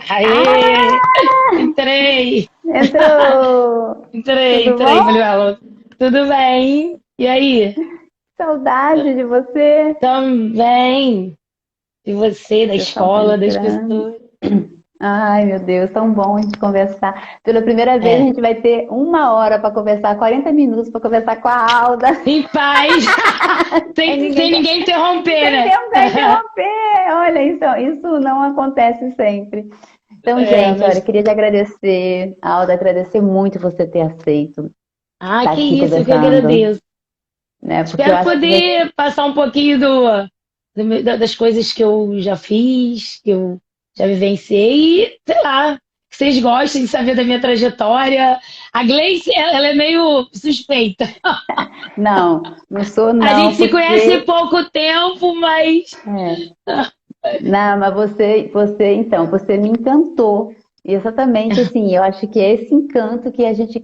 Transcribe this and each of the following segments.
Aê! Ah, Entrei! entrou! Tudo Entrei, bom? Manuela. Tudo bem? E aí? Saudade de você. Também? E você, da Você só escola, das entrando. pessoas? Ai, meu Deus, tão bom a gente conversar. Pela primeira vez, a É, gente vai ter 1 hora para conversar, 40 minutos para conversar com a Alda, em paz, sem sem ninguém, ninguém interromper, sem né? tempo para interromper. Olha, isso não acontece sempre. Então, É, gente, olha, mas. queria te agradecer, Alda, agradecer muito você ter aceito Ah, estar que aqui isso, eu que conversando, agradeço. né? Porque eu Espero acho que você. poder passar um pouquinho das coisas que eu já fiz, que eu já vivenciei, e, sei lá, que vocês gostem de saber da minha trajetória. A Gleice, ela é meio suspeita. Não, não sou A gente não, se conhece porque pouco tempo, mas. é, não, mas então, você me encantou. E exatamente assim, eu acho que é esse encanto que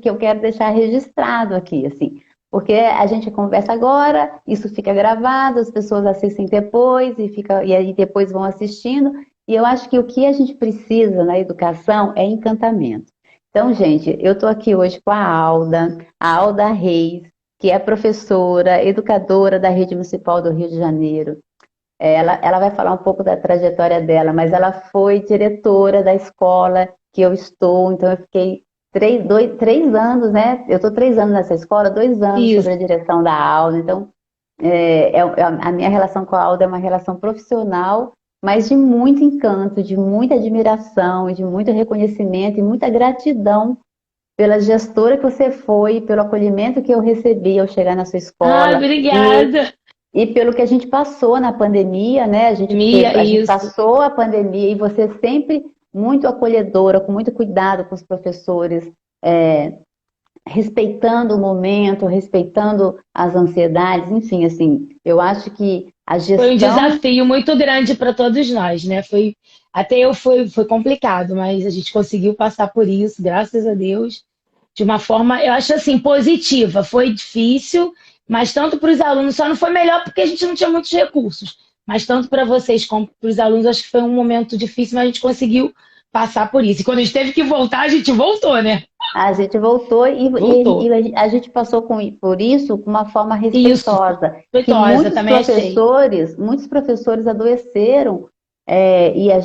eu quero deixar registrado aqui, assim, porque a gente conversa agora, isso fica gravado, as pessoas assistem depois e aí depois vão assistindo. E eu acho que o que a gente precisa na educação é encantamento. Então, gente, eu estou aqui hoje com a Alda Reis, que é professora, educadora da Rede Municipal do Rio de Janeiro. Ela vai falar um pouco da trajetória dela, mas ela foi diretora da escola que eu estou, então eu fiquei 3 anos, né? Eu estou 3 anos nessa escola, 2 anos Isso. sobre a direção da aula, então a minha relação com a Alda é uma relação profissional, mas de muito encanto, de muita admiração, e de muito reconhecimento e muita gratidão pela gestora que você foi, pelo acolhimento que eu recebi ao chegar na sua Ah, escola. obrigada. E pelo que a gente passou na pandemia, né? A gente Mia, teve, a gente isso. passou a pandemia e você sempre muito acolhedora, com muito cuidado com os professores, é, respeitando o momento, respeitando as ansiedades, enfim, assim, eu acho que a Foi um gestão, desafio muito grande para todos nós, né? Foi complicado, mas a gente conseguiu passar por isso, graças a Deus, de uma forma, eu acho assim, positiva. Foi difícil, mas tanto para os alunos, só não foi melhor porque a gente não tinha muitos recursos. Mas tanto para vocês como para os alunos, acho que foi um momento difícil, mas a gente conseguiu passar por isso. E quando a gente teve que voltar, a gente voltou, né? a gente voltou Voltou. e a gente passou por isso com uma forma Isso, respeitosa, que respeitosa, também achei. muitos professores adoeceram, e a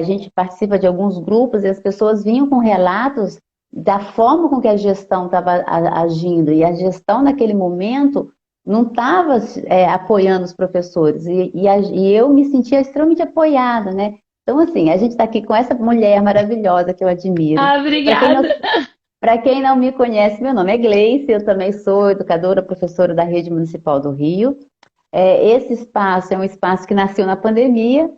gente participa de alguns grupos e as pessoas vinham com relatos da forma com que a gestão estava agindo e a gestão naquele momento não estava apoiando os professores e eu me sentia extremamente apoiada, né? Então, assim, a gente está aqui com essa mulher maravilhosa que eu admiro. Ah, Para quem não, obrigada. para quem não me conhece, meu nome é Gleice, eu também sou educadora, professora da Rede Municipal do Rio. Esse espaço é um espaço que nasceu na pandemia,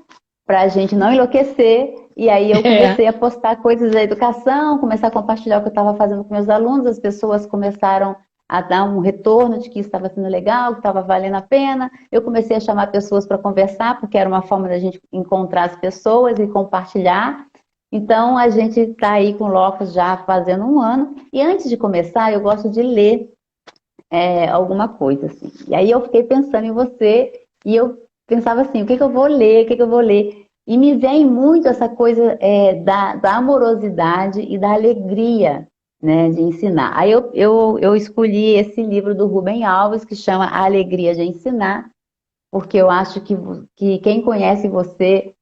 para a gente não enlouquecer, e aí eu É. comecei a postar coisas da educação, começar a compartilhar o que eu estava fazendo com meus alunos, as pessoas começaram a dar um retorno de que isso estava sendo legal, que estava valendo a pena. Eu comecei a chamar pessoas para conversar, porque era uma forma da gente encontrar as pessoas e compartilhar. Então, a gente está aí com o Locus já fazendo 1 ano. E antes de começar, eu gosto de ler alguma coisa, assim. E aí eu fiquei pensando em você e eu pensava assim, o que que eu vou ler, o que que eu vou ler? E me vem muito essa coisa da amorosidade e da alegria, né, de ensinar. Aí eu escolhi esse livro do Rubem Alves, que chama A Alegria de Ensinar, porque eu acho que quem conhece você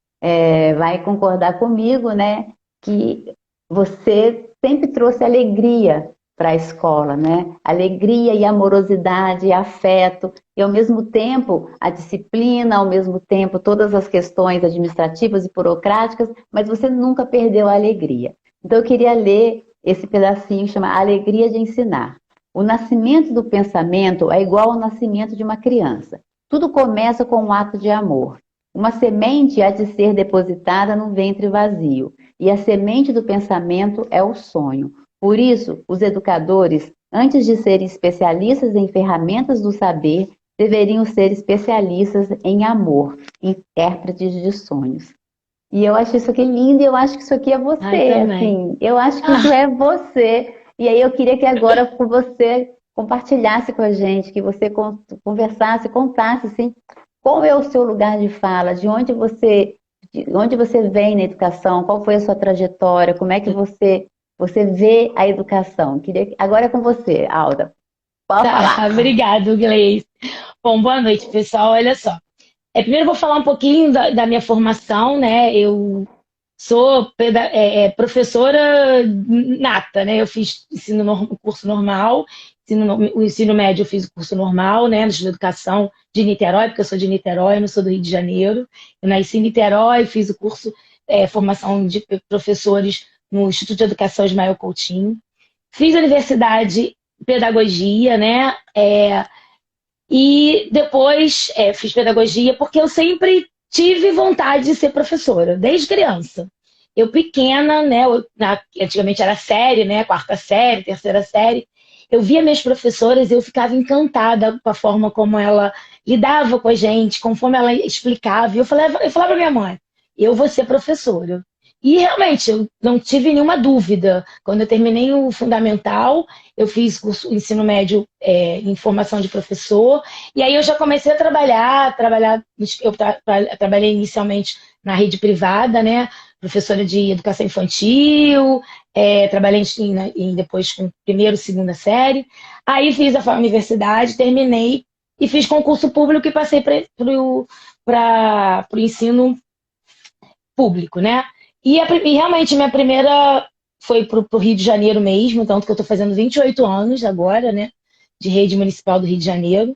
vai concordar comigo, né? Que você sempre trouxe alegria para a escola, né? Alegria e amorosidade e afeto, e ao mesmo tempo a disciplina, ao mesmo tempo todas as questões administrativas e burocráticas, mas você nunca perdeu a alegria. Então eu queria ler esse pedacinho, chama Alegria de Ensinar. O nascimento do pensamento é igual ao nascimento de uma criança. Tudo começa com um ato de amor. Uma semente há de ser depositada num ventre vazio, e a semente do pensamento é o sonho. Por isso, os educadores, antes de serem especialistas em ferramentas do saber, deveriam ser especialistas em amor, intérpretes de sonhos. E eu acho isso aqui lindo, e eu acho que isso aqui é Ai, você, também. assim, eu acho que isso Ah, é você. E aí eu queria que agora com você compartilhasse com a gente, que você conversasse, contasse, assim, qual é o seu lugar de fala, de onde você onde você vem na educação, qual foi a sua trajetória, como é que você vê a educação. Agora é com você, Alda. Pode Tá, falar. obrigado, Gleice. Bom, boa noite, pessoal. Olha só. Primeiro eu vou falar um pouquinho da minha formação, né? Eu sou professora nata, né? Eu fiz curso normal, o ensino médio eu fiz o curso normal, né? De educação de Niterói, porque eu sou de Niterói, eu não sou do Rio de Janeiro. Eu nasci em Niterói, fiz o curso formação de professores no Instituto de Educação Ismael Coutinho. Fiz a universidade pedagogia, né? E depois fiz pedagogia porque eu sempre tive vontade de ser professora, desde criança. Eu pequena, né? Antigamente era série, né? Quarta série, terceira série. Eu via minhas professoras e eu ficava encantada com a forma como ela lidava com a gente, conforme ela explicava. E eu falava para minha mãe, eu vou ser professora. E realmente, eu não tive nenhuma dúvida. Quando eu terminei o fundamental, eu fiz curso ensino médio em formação de professor, e aí eu já comecei a trabalhei inicialmente na rede privada, né? Professora de educação infantil, trabalhei depois com primeira e segunda série. Aí fiz a universidade, terminei e fiz concurso público e passei para o ensino público, né? E realmente minha primeira foi para o Rio de Janeiro mesmo, tanto que eu estou fazendo 28 anos agora, né? De rede municipal do Rio de Janeiro.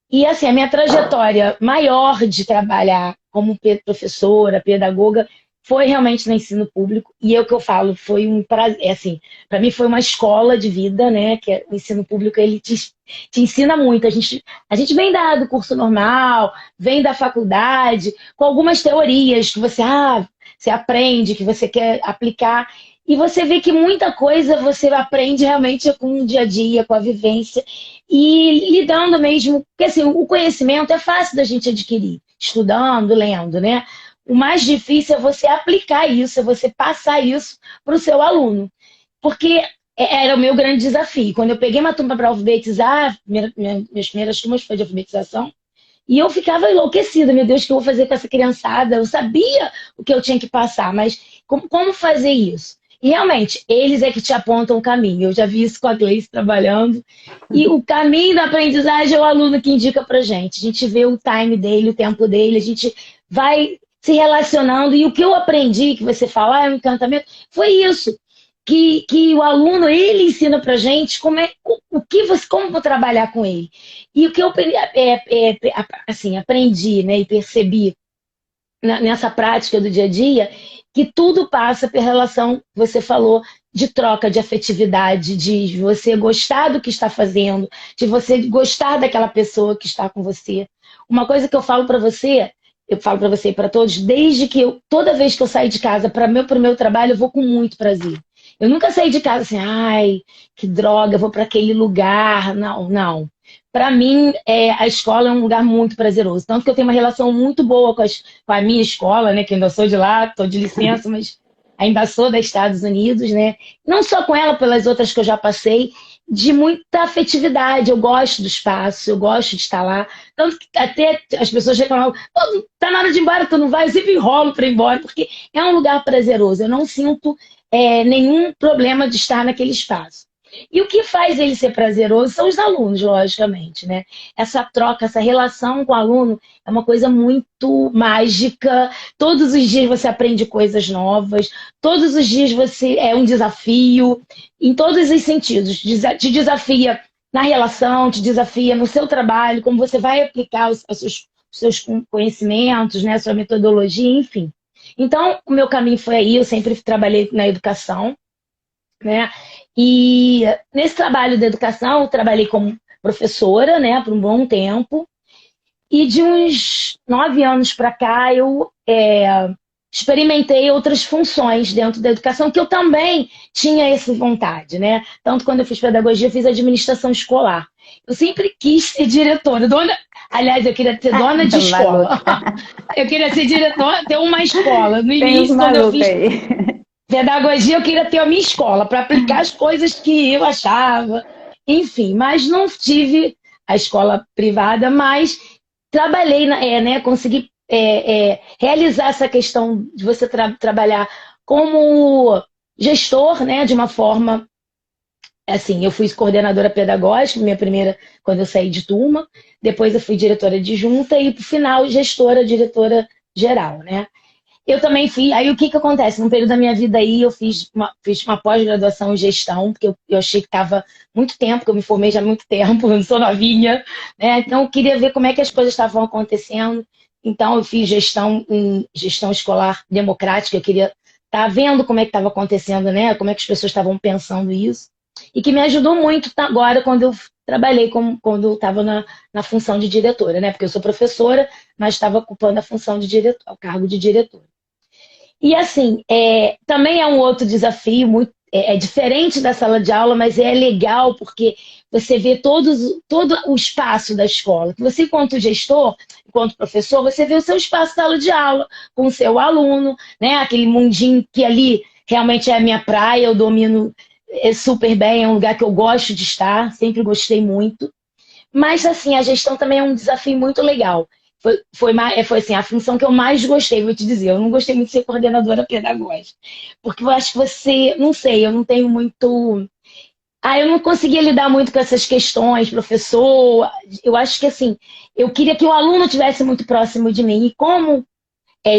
E assim, a minha trajetória maior de trabalhar como professora, pedagoga, foi realmente no ensino público. E é o que eu falo, foi um prazer, assim, para mim foi uma escola de vida, né? Que o ensino público, ele te ensina muito. A gente vem do curso normal, vem da faculdade, com algumas teorias que você aprende, que você quer aplicar. E você vê que muita coisa você aprende realmente com o dia a dia, com a vivência. E lidando mesmo, porque assim, o conhecimento é fácil da gente adquirir, estudando, lendo, né? O mais difícil é você aplicar isso, é você passar isso para o seu aluno. Porque era o meu grande desafio. Quando eu peguei uma turma para alfabetizar, minhas primeiras turmas foi de alfabetização, e eu ficava enlouquecida, meu Deus, o que eu vou fazer com essa criançada? Eu sabia o que eu tinha que passar, mas como fazer isso? E realmente, eles é que te apontam o caminho. Eu já vi isso com a Gleice trabalhando. E o caminho da aprendizagem é o aluno que indica pra gente. A gente vê o time dele, o tempo dele, a gente vai se relacionando. E o que eu aprendi, que você fala, é um encantamento, foi isso. Que o aluno, ele ensina pra gente como vou trabalhar com ele. E o que eu assim, aprendi, né, e percebi nessa prática do dia a dia, que tudo passa pela relação, você falou, de troca, de afetividade, de você gostar do que está fazendo, de você gostar daquela pessoa que está com você. Uma coisa que eu falo para você, eu falo para você e para todos, toda vez que eu saio de casa para o meu trabalho, eu vou com muito prazer. Eu nunca saí de casa assim, ai, que droga, vou para aquele lugar. Não, não. Para mim, a escola é um lugar muito prazeroso. Tanto que eu tenho uma relação muito boa com a minha escola, né? Que ainda sou de lá, estou de licença, mas ainda sou dos Estados Unidos, né? Não só com ela, pelas outras que eu já passei, de muita afetividade. Eu gosto do espaço, eu gosto de estar lá. Tanto que até as pessoas reclamavam, tá na hora de ir embora, tu não vai? Eu sempre enrolo para ir embora, porque é um lugar prazeroso. Eu não sinto nenhum problema de estar naquele espaço. E o que faz ele ser prazeroso são os alunos, logicamente, né? Essa troca, essa relação com o aluno é uma coisa muito mágica. Todos os dias você aprende coisas novas, todos os dias você é um desafio, em todos os sentidos. Te desafia na relação, te desafia no seu trabalho, como você vai aplicar os seus conhecimentos, né? A sua metodologia, enfim. Então, o meu caminho foi aí, eu sempre trabalhei na educação, né? E nesse trabalho da educação, eu trabalhei como professora, né, por um bom tempo. E de uns 9 anos para cá, eu experimentei outras funções dentro da educação, que eu também tinha essa vontade, né? Tanto quando eu fiz pedagogia, eu fiz administração escolar. Eu sempre quis ser diretora. Aliás, eu queria ser dona de escola. Eu queria ser diretora, ter uma escola. No início, quando eu fiz pedagogia, eu queria ter a minha escola para aplicar as coisas que eu achava. Enfim, mas não tive a escola privada, mas trabalhei, né, consegui realizar essa questão de você trabalhar como gestor, né, de uma forma assim, eu fui coordenadora pedagógica, minha primeira, quando eu saí de turma, depois eu fui diretora adjunta e, por final, gestora, diretora geral, né? Eu também fiz. Aí o que que acontece? No período da minha vida aí, eu fiz uma pós-graduação em gestão, porque eu achei que estava muito tempo, que eu me formei já há muito tempo, eu não sou novinha, né? Então eu queria ver como é que as coisas estavam acontecendo. Então eu fiz gestão em gestão escolar democrática, eu queria estar vendo como é que estava acontecendo, né? Como é que as pessoas estavam pensando isso. E que me ajudou muito agora quando eu trabalhei quando eu estava na função de diretora, né? Porque eu sou professora, mas estava ocupando a função de diretor, o cargo de diretora. E assim, também é um outro desafio, é diferente da sala de aula, mas é legal porque você vê todo o espaço da escola. Você, enquanto gestor, enquanto professor, você vê o seu espaço de sala de aula, com o seu aluno, né? Aquele mundinho que ali realmente é a minha praia, eu domino super bem, é um lugar que eu gosto de estar, sempre gostei muito. Mas, assim, a gestão também é um desafio muito legal. Foi assim, a função que eu mais gostei, vou te dizer. Eu não gostei muito de ser coordenadora pedagógica. Porque eu acho que você, não sei, eu não tenho muito. Ah, eu não conseguia lidar muito com essas questões, professor. Eu acho que, assim, eu queria que o aluno estivesse muito próximo de mim. E como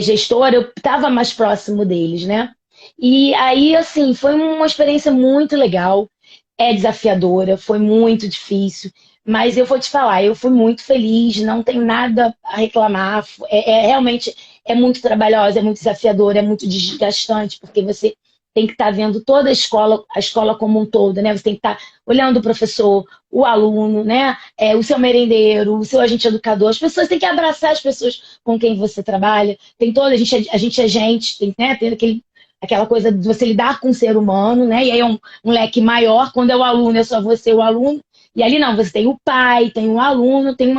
gestora, eu estava mais próximo deles, né? E aí, assim, foi uma experiência muito legal, é desafiadora, foi muito difícil, mas eu vou te falar, eu fui muito feliz, não tenho nada a reclamar, realmente é muito trabalhosa, é muito desafiadora, é muito desgastante, porque você tem que estar vendo toda a escola como um todo, né? Você tem que estar olhando o professor, o aluno, né? O seu merendeiro, o seu agente educador, as pessoas têm que abraçar as pessoas com quem você trabalha, tem toda, a gente é gente, tem aquela coisa de você lidar com o ser humano, né? E aí é um leque maior, quando é o aluno, é só você, o aluno. E ali não, você tem o pai, tem o aluno, tem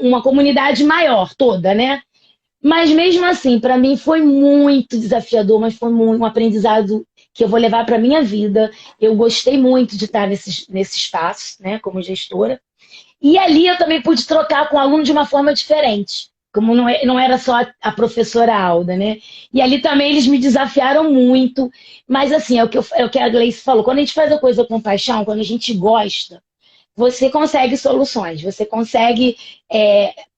uma comunidade maior toda, né? Mas mesmo assim, para mim foi muito desafiador, mas foi um aprendizado que eu vou levar para minha vida. Eu gostei muito de estar nesse espaço, né, como gestora. E ali eu também pude trocar com o aluno de uma forma diferente, como não era só a professora Alda, né? E ali também eles me desafiaram muito, mas assim, é o que a Gleice falou, quando a gente faz a coisa com paixão, quando a gente gosta, você consegue soluções, você consegue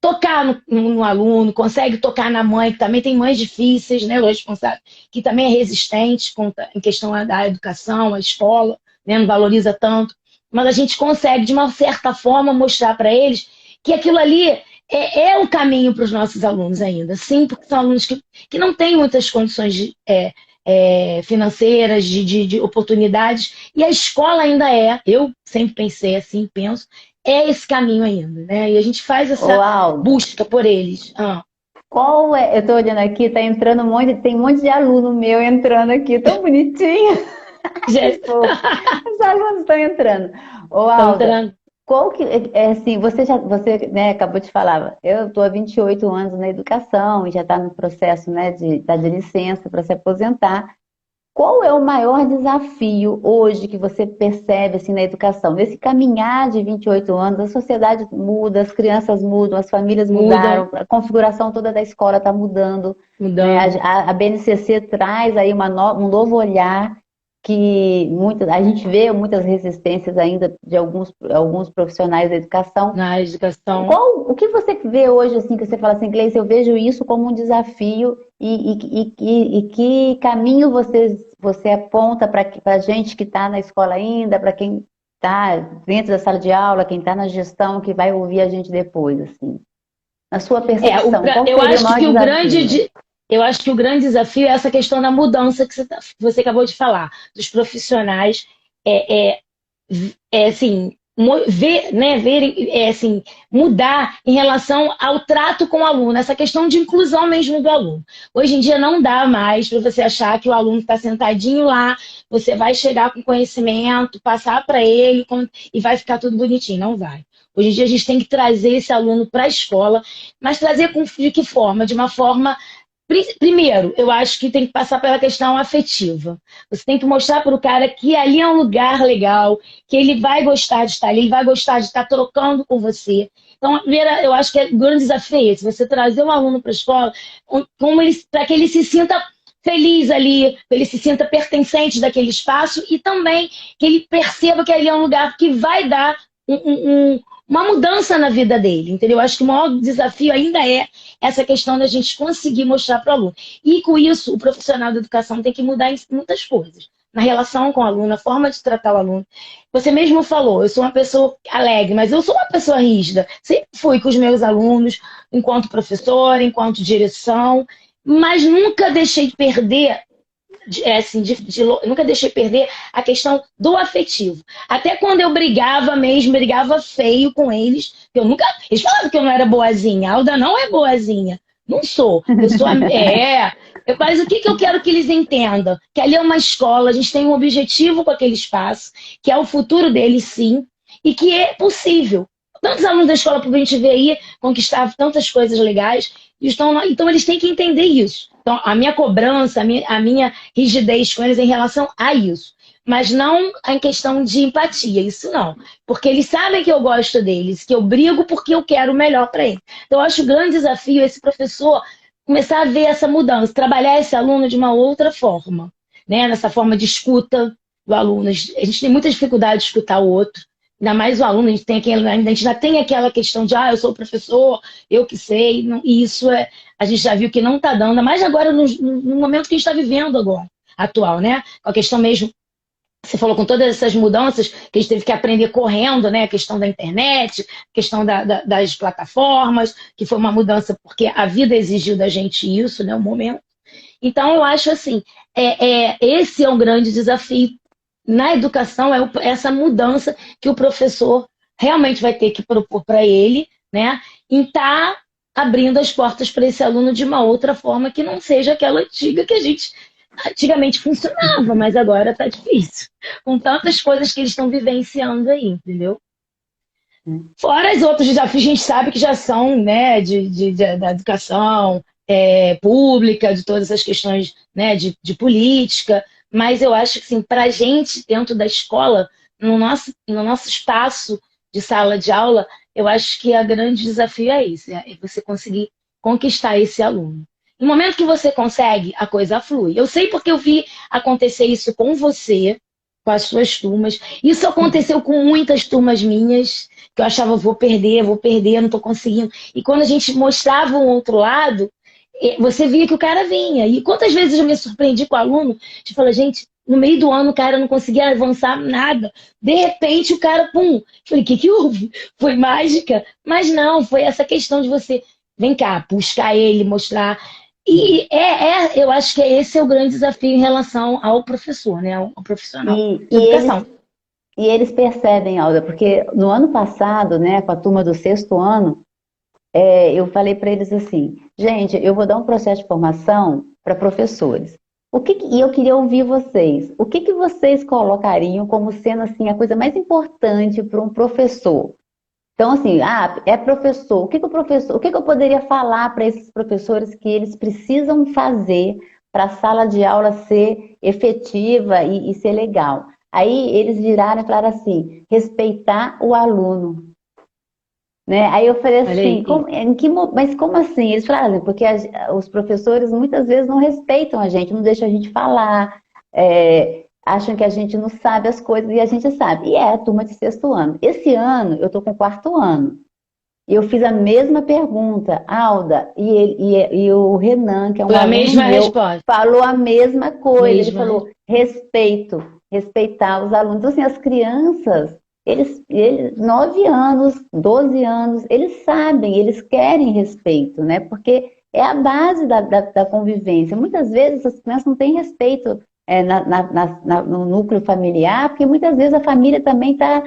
tocar no aluno, consegue tocar na mãe, que também tem mães difíceis, né, o responsável, que também é resistente em questão da educação, a escola, né, não valoriza tanto, mas a gente consegue, de uma certa forma, mostrar para eles que aquilo ali é o caminho para os nossos alunos ainda, sim, porque são alunos que não têm muitas condições financeiras, de oportunidades, e a escola ainda eu sempre pensei assim, penso, é esse caminho ainda, né? E a gente faz essa Alda, busca por eles. qual é? Eu tô olhando aqui, tá entrando tem um monte de aluno meu entrando aqui, tão bonitinho. Que fofo. Os alunos estão entrando. Ô, Estão Alda, entrando. qual que assim, você, né, acabou de falar, eu estou há 28 anos na educação e já está no processo, né, de tá de licença para se aposentar. Qual é o maior desafio hoje que você percebe assim na educação? Nesse caminhar de 28 anos, a sociedade muda, as crianças mudam, as famílias Mudam, mudaram, a configuração toda da escola está mudando, né? mudando. A BNCC traz aí um novo olhar que a gente vê muitas resistências ainda de alguns profissionais da educação. Na educação. O que você vê hoje, assim, que você fala assim, Gleice, eu vejo isso como um desafio e que caminho você aponta para a gente que está na escola ainda, para quem está dentro da sala de aula, quem está na gestão, que vai ouvir a gente depois, assim. Na sua percepção, qual Eu seria o acho maior que desafio? eu acho que o grande desafio é essa questão da mudança que você acabou de falar, dos profissionais, é, é, assim, ver, né, verem, assim, mudar em relação ao trato com o aluno, essa questão de inclusão mesmo do aluno. Hoje em dia não dá mais para você achar que o aluno está sentadinho lá, você vai chegar com conhecimento, passar para ele e vai ficar tudo bonitinho. Não vai. Hoje em dia a gente tem que trazer esse aluno para a escola, mas trazer de que forma? De uma forma. Primeiro, eu acho que tem que passar pela questão afetiva. Você tem que mostrar para o cara que ali é um lugar legal, que ele vai gostar de estar ali, ele vai gostar de estar trocando com você. Então, eu acho que o grande desafio é esse, você trazer um aluno para a escola para que ele se sinta feliz ali, que ele se sinta pertencente daquele espaço e também que ele perceba que ali é um lugar que vai dar uma mudança na vida dele, entendeu? Eu acho que o maior desafio ainda é essa questão da gente conseguir mostrar para o aluno. E com isso, o profissional da educação tem que mudar em muitas coisas. Na relação com o aluno, a forma de tratar o aluno. Você mesmo falou, eu sou uma pessoa alegre, mas eu sou uma pessoa rígida. Sempre fui com os meus alunos, enquanto professora, enquanto direção, mas nunca deixei de perder nunca deixei perder a questão do afetivo. Até quando eu brigava mesmo, brigava feio com eles, eles falavam que eu não era boazinha. A Alda não é boazinha. Não sou. Eu sou mas o que eu quero que eles entendam? Que ali é uma escola, a gente tem um objetivo com aquele espaço, que é o futuro deles, sim, e que é possível. Tantos alunos da escola pública a gente vê aí conquistar tantas coisas legais, então eles têm que entender isso. Então, a minha cobrança, a minha rigidez com eles em relação a isso. Mas não em questão de empatia, isso não. Porque eles sabem que eu gosto deles, que eu brigo porque eu quero o melhor para eles. Então, eu acho um grande desafio esse professor começar a ver essa mudança, trabalhar esse aluno de uma outra forma, né? Nessa forma de escuta do aluno. A gente tem muita dificuldade de escutar o outro. Ainda mais o aluno, a gente já tem aquela questão de, eu sou o professor, eu que sei, e isso a gente já viu que não está dando, mas agora no momento que a gente está vivendo agora, atual, né? Com a questão mesmo, você falou com todas essas mudanças que a gente teve que aprender correndo, né? A questão da internet, a questão das plataformas, que foi uma mudança porque a vida exigiu da gente isso, né? O momento. Então, eu acho assim, esse é um grande desafio na educação, essa mudança que o professor realmente vai ter que propor para ele, né? Em estar abrindo as portas para esse aluno de uma outra forma que não seja aquela antiga que a gente antigamente funcionava, mas agora está difícil. Com tantas coisas que eles estão vivenciando aí, entendeu? Fora os outros desafios, a gente sabe que já são, né, da educação pública, de todas essas questões, né, de política, mas eu acho que, assim, para a gente, dentro da escola, no nosso espaço de sala de aula, eu acho que o grande desafio é isso, é você conseguir conquistar esse aluno. No momento que você consegue, a coisa flui. Eu sei porque eu vi acontecer isso com você, com as suas turmas. Isso aconteceu com muitas turmas minhas, que eu achava, vou perder, não estou conseguindo. E quando a gente mostrava um outro lado, você via que o cara vinha. E quantas vezes eu me surpreendi com o aluno, de falar, gente, no meio do ano o cara não conseguia avançar nada. De repente o cara, pum. Falei, o que houve? Foi mágica? Mas não, foi essa questão de você, vem cá, buscar ele, mostrar. E eu acho que esse é o grande desafio em relação ao professor, né? Ao profissional de educação. E eles percebem, Alda, porque no ano passado, né, com a turma do 6º ano, eu falei para eles assim, gente, eu vou dar um processo de formação para professores. E eu queria ouvir vocês. O que vocês colocariam como sendo assim, a coisa mais importante para um professor? Então, assim, é professor. O que eu poderia falar para esses professores que eles precisam fazer para a sala de aula ser efetiva e ser legal? Aí eles viraram e falaram assim, respeitar o aluno. Né? Aí eu falei assim, mas como assim? Eles falaram, porque os professores muitas vezes não respeitam a gente, não deixam a gente falar, acham que a gente não sabe as coisas e a gente sabe. E é a turma de 6º ano. Esse ano eu estou com o 4º ano. E eu fiz a mesma pergunta, Alda, e o Renan, que é um aluno meu, falou a mesma coisa. Ele falou, respeitar os alunos. Então, assim, as crianças, eles 9 anos, 12 anos, eles sabem, eles querem respeito, né? Porque é a base da convivência. Muitas vezes as crianças não têm respeito no núcleo familiar, porque muitas vezes a família também está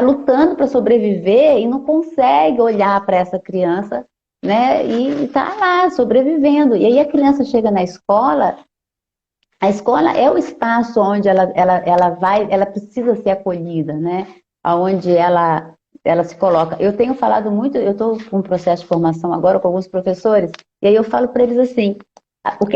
lutando para sobreviver e não consegue olhar para essa criança, né? E está lá sobrevivendo. E aí a criança chega na escola, a escola é o espaço onde ela precisa ser acolhida, né? Onde ela se coloca. Eu tenho falado muito, eu estou com um processo de formação agora com alguns professores, e aí eu falo para eles assim,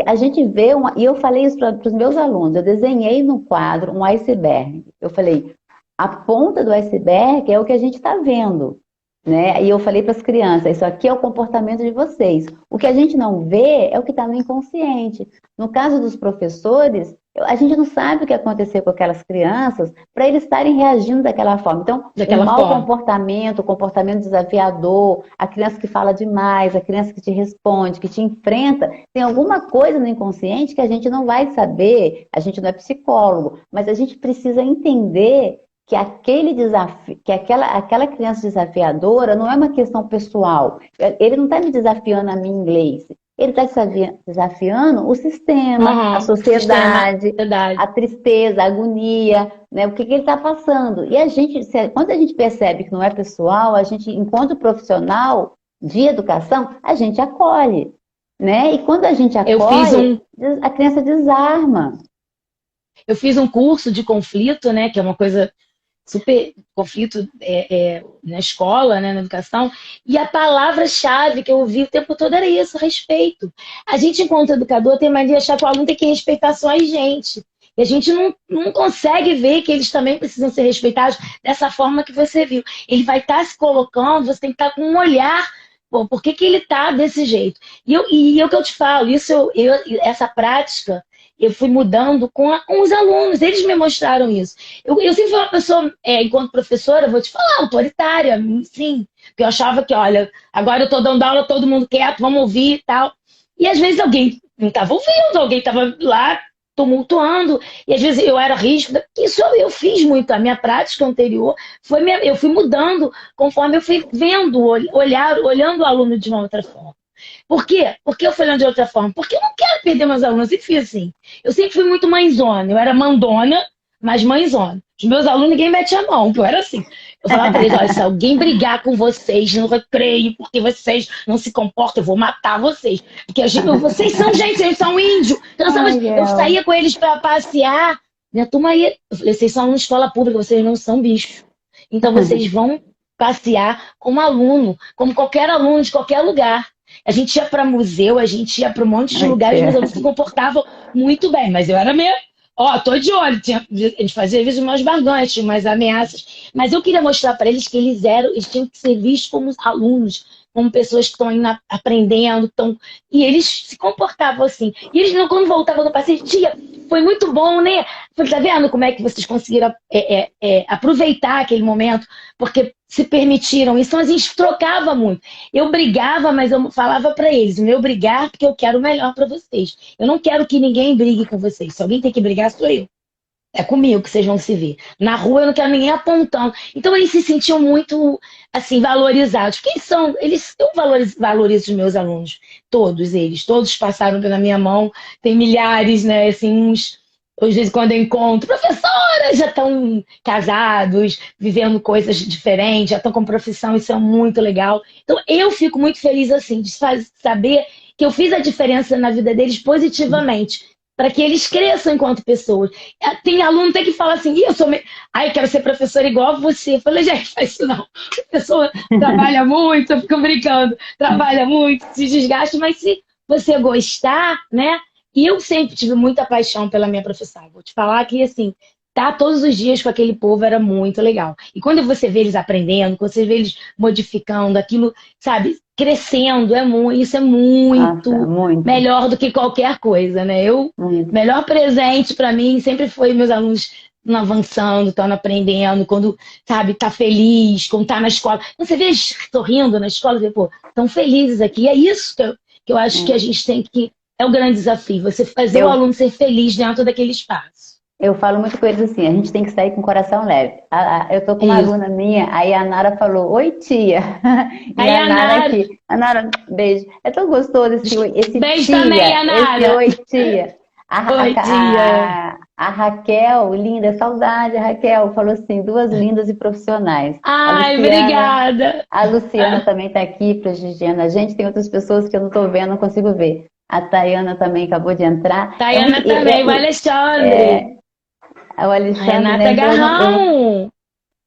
a gente vê, e eu falei isso para os meus alunos, eu desenhei no quadro um iceberg. Eu falei, a ponta do iceberg é o que a gente está vendo. né? E eu falei para as crianças, isso aqui é o comportamento de vocês. O que a gente não vê é o que está no inconsciente. No caso dos professores, a gente não sabe o que aconteceu com aquelas crianças para eles estarem reagindo daquela forma. Então, Daquela o mau forma. comportamento, o comportamento desafiador, a criança que fala demais, a criança que te responde, que te enfrenta, tem alguma coisa no inconsciente que a gente não vai saber, a gente não é psicólogo, mas a gente precisa entender que aquele desafio, que aquela criança desafiadora não é uma questão pessoal. Ele não está me desafiando a mim em inglês. Ele está desafiando o sistema, a sociedade, a tristeza, a agonia, né? O que ele está passando. E quando a gente percebe que não é pessoal, a gente, enquanto profissional de educação, a gente acolhe, né? E quando a gente acolhe, a criança desarma. Eu fiz um curso de conflito, né? Que é uma coisa super conflito na escola, né, na educação, e a palavra-chave que eu ouvi o tempo todo era isso, respeito. A gente, enquanto educador, tem mania de achar que o aluno tem que respeitar só a gente. E a gente não consegue ver que eles também precisam ser respeitados dessa forma que você viu. Ele vai estar se colocando, você tem que estar com um olhar, pô, por que ele está desse jeito? E é o que eu te falo, essa prática eu fui mudando com os alunos, eles me mostraram isso. Eu sempre fui uma pessoa, enquanto professora, vou te falar, autoritária, sim. Porque eu achava que, olha, agora eu estou dando aula, todo mundo quieto, vamos ouvir e tal. E às vezes alguém não estava ouvindo, alguém estava lá tumultuando, e às vezes eu era rígida. Isso eu fiz muito, a minha prática anterior, eu fui mudando conforme eu fui vendo, olhando o aluno de uma outra forma. Por quê? Porque eu fui olhando de outra forma? Porque eu não quero perder meus alunos. Eu sempre fui assim. Eu sempre fui muito mãezona. Eu era mandona, mas mãezona. Os meus alunos, ninguém mete a mão, que eu era assim. Eu falava pra eles, olha, se alguém brigar com vocês no recreio, porque vocês não se comportam, eu vou matar vocês. Porque vocês são gente, vocês são índio. Eu saía com eles pra passear. Minha turma ia... Eu falei, vocês são uma escola pública, vocês não são bicho. Então vocês vão passear como aluno, como qualquer aluno de qualquer lugar. A gente ia para museu, a gente ia para um monte de lugares, mas eles se comportavam muito bem. Mas eu era meio... tô de olho. A gente fazia, às vezes, umas barganhas, umas ameaças. Mas eu queria mostrar para eles que eles tinham que ser vistos como alunos, como pessoas que estão aprendendo. E eles se comportavam assim. E eles, quando voltavam do passeio, tia, foi muito bom, né? Falei, tá vendo como é que vocês conseguiram aproveitar aquele momento? Porque se permitiram isso, então a gente trocava muito. Eu brigava, mas eu falava para eles, o meu brigar porque eu quero o melhor para vocês. Eu não quero que ninguém brigue com vocês. Se alguém tem que brigar, sou eu. É comigo que vocês vão se ver. Na rua eu não quero ninguém apontando. Então eles se sentiam muito, assim, valorizados. Eu valorizo os meus alunos. Todos eles. Todos passaram pela minha mão. Tem milhares, né? Assim, às vezes quando eu encontro professoras, já estão casados, vivendo coisas diferentes, já estão com profissão, isso é muito legal. Então eu fico muito feliz assim, de saber que eu fiz a diferença na vida deles positivamente, para que eles cresçam enquanto pessoas. Tem aluno tem que falar assim, eu quero ser professora igual a você. Eu falei, gente, faz isso não. A pessoa trabalha muito, eu fico brincando, trabalha muito, se desgasta, mas se você gostar, né? E eu sempre tive muita paixão pela minha profissão. Vou te falar que, assim, tá todos os dias com aquele povo era muito legal. E quando você vê eles aprendendo, quando você vê eles modificando aquilo, sabe, crescendo, isso é muito, muito melhor do que qualquer coisa, né? Melhor presente para mim sempre foi meus alunos avançando, estão aprendendo, quando, sabe, tá feliz, quando tá na escola. Quando você vê eles sorrindo na escola, você, pô, tão felizes aqui. E é isso que eu acho que a gente tem que... É o grande desafio, você fazer o aluno ser feliz dentro daquele espaço. Eu falo muito com eles assim, a gente tem que sair com o coração leve. Eu tô com uma aluna minha, aí a Nara falou, oi tia. E aí a Nara aqui. A Nara, beijo. É tão gostoso esse beijo tia, também, a Nara. esse oi tia. Oi, tia. A Raquel, linda, saudade, a Raquel, falou assim, duas lindas e profissionais. Ai, obrigada. A Luciana também tá aqui prestigiando a gente, tem outras pessoas que eu não tô vendo, não consigo ver. A Tayana também acabou de entrar. Tayana também, o Alexandre. O Alexandre, Renata Garrão.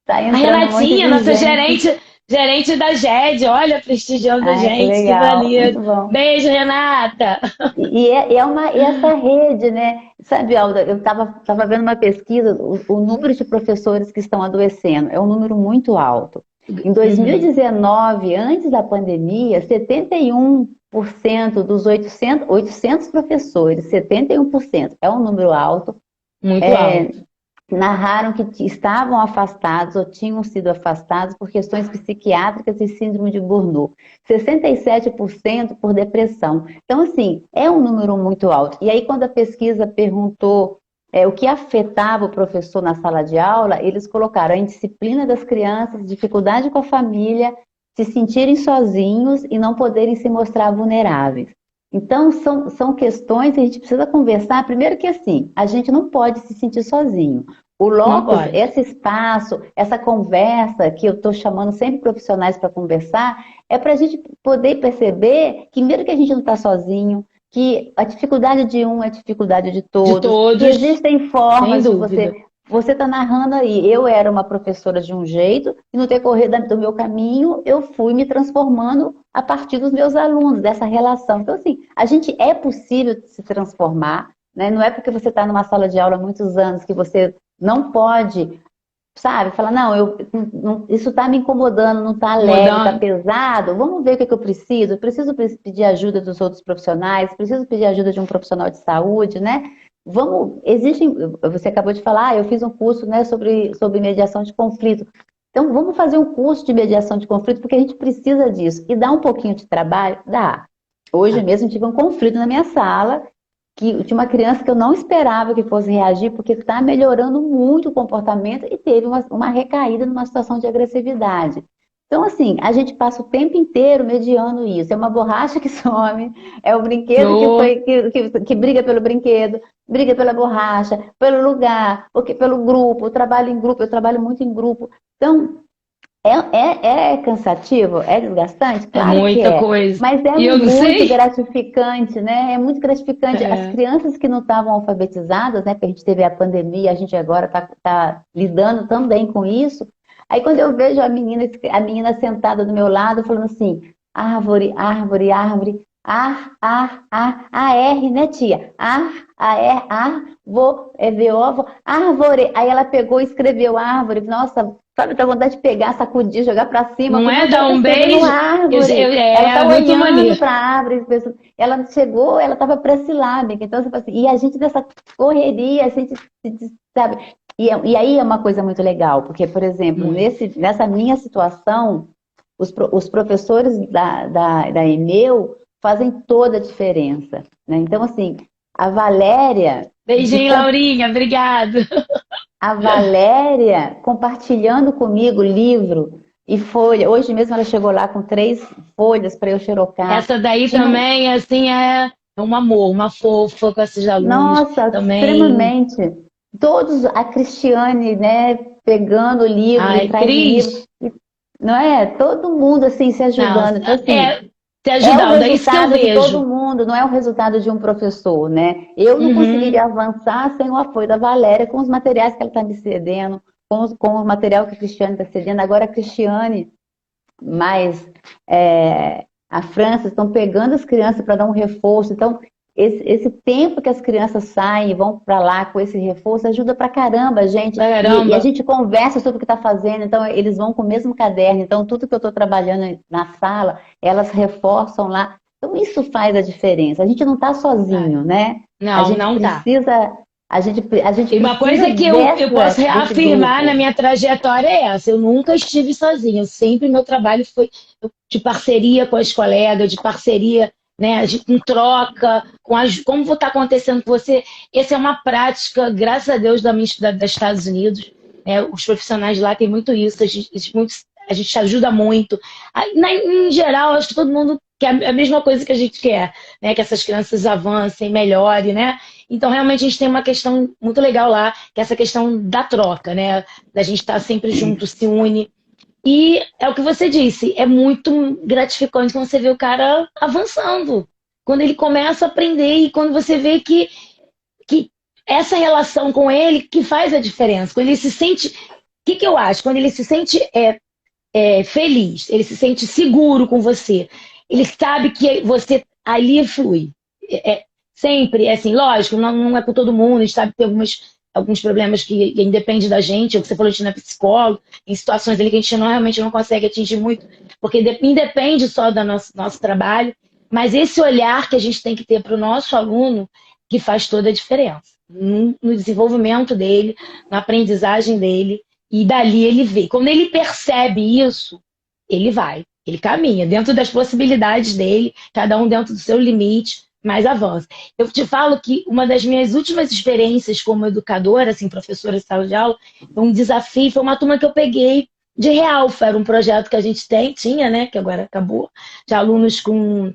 Tá a Renatinha, nossa gerente da GED, olha, prestigiando a gente. Legal, que bonito. Beijo, Renata. E essa rede, né? Sabe, Alda, eu estava vendo uma pesquisa, o número de professores que estão adoecendo é um número muito alto. Em Uhum. 2019, antes da pandemia, 71% dos 800 professores, 71%, é um número alto, Muito alto. narraram que estavam afastados ou tinham sido afastados por questões psiquiátricas e síndrome de Burnout. 67% por depressão. Então, assim, é um número muito alto. E aí, quando a pesquisa perguntou o que afetava o professor na sala de aula, eles colocaram a indisciplina das crianças, dificuldade com a família, se sentirem sozinhos e não poderem se mostrar vulneráveis. Então, são questões que a gente precisa conversar. Primeiro que assim, a gente não pode se sentir sozinho. O Não locus, pode. esse espaço, essa conversa que eu estou chamando sempre profissionais para conversar, é para a gente poder perceber que mesmo que a gente não está sozinho, que a dificuldade de um é a dificuldade de De todos, que todos, existem sem formas de dúvida. você está narrando aí, eu era uma professora de um jeito, e no decorrer do meu caminho, eu fui me transformando a partir dos meus alunos, dessa relação. Então, assim, a gente é possível se transformar, né? Não é porque você está numa sala de aula há muitos anos que você não pode, sabe, falar, não, isso está me incomodando, não está leve, está Mudando. pesado, vamos ver o que, que eu preciso. Preciso pedir ajuda dos outros profissionais, preciso pedir ajuda de um profissional de saúde, né? Você acabou de falar, eu fiz um curso, né, sobre mediação de conflito. Então, vamos fazer um curso de mediação de conflito, porque a gente precisa disso. E dá um pouquinho de trabalho? Dá. Hoje Ah, mesmo tive um conflito na minha sala, que tinha uma criança que eu não esperava que fosse reagir, porque está melhorando muito o comportamento e teve uma recaída numa situação de agressividade. Então, assim, a gente passa o tempo inteiro mediando isso. É uma borracha que some, é o brinquedo no, que briga pelo brinquedo, briga pela borracha, pelo lugar, pelo grupo, eu trabalho em grupo, eu trabalho muito em grupo. Então, é cansativo? É desgastante? é Claro que muita é. coisa. Mas é E eu não muito sei. gratificante, né? É muito gratificante. As É, crianças que não estavam alfabetizadas, né? Porque a gente teve a pandemia, a gente agora está lidando também com isso. Aí quando eu vejo a menina sentada do meu lado, falando assim, árvore, árvore, árvore, a R, né, tia? A R, V-O, árvore. Aí ela pegou e escreveu árvore. Nossa, sabe, dá vontade de pegar, sacudir, jogar pra cima. Eu não falei, é nossa, ela dar tá um escrevendo beijo. árvore. Ela tá Muito olhando maneiro. pra árvore. Ela chegou, ela tava pré-silábica. Então, assim, e a gente dessa correria, a gente, sabe? E aí é uma coisa muito legal, porque, por exemplo, Muito. nessa minha situação, os professores da EMEU fazem toda a diferença, né? Então, assim, a Valéria, de Beijinho, Laurinha. Obrigado. a Valéria compartilhando comigo livro e folha. Hoje mesmo ela chegou lá com 3 folhas para eu xerocar. Essa daí Que não, também, assim, é um amor, uma fofa com esses alunos. nossa, Também. extremamente. Todos, a Cristiane, né, pegando o livro, me Ai, traz o livro, Cris. não é? Todo mundo assim se Não, ajudando. Então, assim, te é o ajudando, é isso que eu resultado de todo vejo. mundo, não é o resultado de um professor, né? Eu não Uhum. conseguiria avançar sem o apoio da Valéria, com os materiais que ela está me cedendo, com o material que a Cristiane está cedendo. Agora a Cristiane, mais a França, estão pegando as crianças para dar um reforço. Então, esse tempo que as crianças saem e vão para lá com esse reforço ajuda pra caramba a gente. E a Caramba. gente conversa sobre o que está fazendo, então eles vão com o mesmo caderno. Então, tudo que eu estou trabalhando na sala, elas reforçam lá. Então, isso faz a diferença. A gente não está Ai, sozinho, né? A não, gente não tá. precisa, a gente E uma precisa coisa que eu posso desse reafirmar na grupo. minha trajetória é essa: eu nunca estive sozinha, sempre meu trabalho foi de parceria com as colegas, de parceria, né, com troca, como está acontecendo com você. Essa é uma prática, graças a Deus, dos Estados Unidos. Né, os profissionais lá têm muito isso, a gente ajuda muito. Em geral, acho que todo mundo quer a mesma coisa que a gente quer, né, que essas crianças avancem, melhorem, né? Então, realmente, a gente tem uma questão muito legal lá, que é essa questão da troca, né? Da gente estar sempre junto, se une. E é o que você disse, é muito gratificante quando você vê o cara avançando. Quando ele começa a aprender e quando você vê que essa relação com ele que faz a diferença. Quando ele se sente. O que eu acho? Quando ele se sente feliz, ele se sente seguro com você, ele sabe que você ali flui. É, sempre, assim, lógico, não é com todo mundo, a gente sabe que tem algumas. alguns problemas que independem da gente, ou que você falou de na psicólogo, em situações ali que a gente realmente não consegue atingir muito, porque independe só do nosso trabalho, mas esse olhar que a gente tem que ter para o nosso aluno que faz toda a diferença no desenvolvimento dele, na aprendizagem dele, e dali ele vê. Quando ele percebe isso, ele vai, ele caminha dentro das possibilidades dele, cada um dentro do seu limite, mas avança. Eu te falo que uma das minhas últimas experiências como educadora, assim, professora de sala de aula, foi um desafio, foi uma turma que eu peguei de Realfa, era um projeto que a gente tinha, né, que agora acabou, de alunos com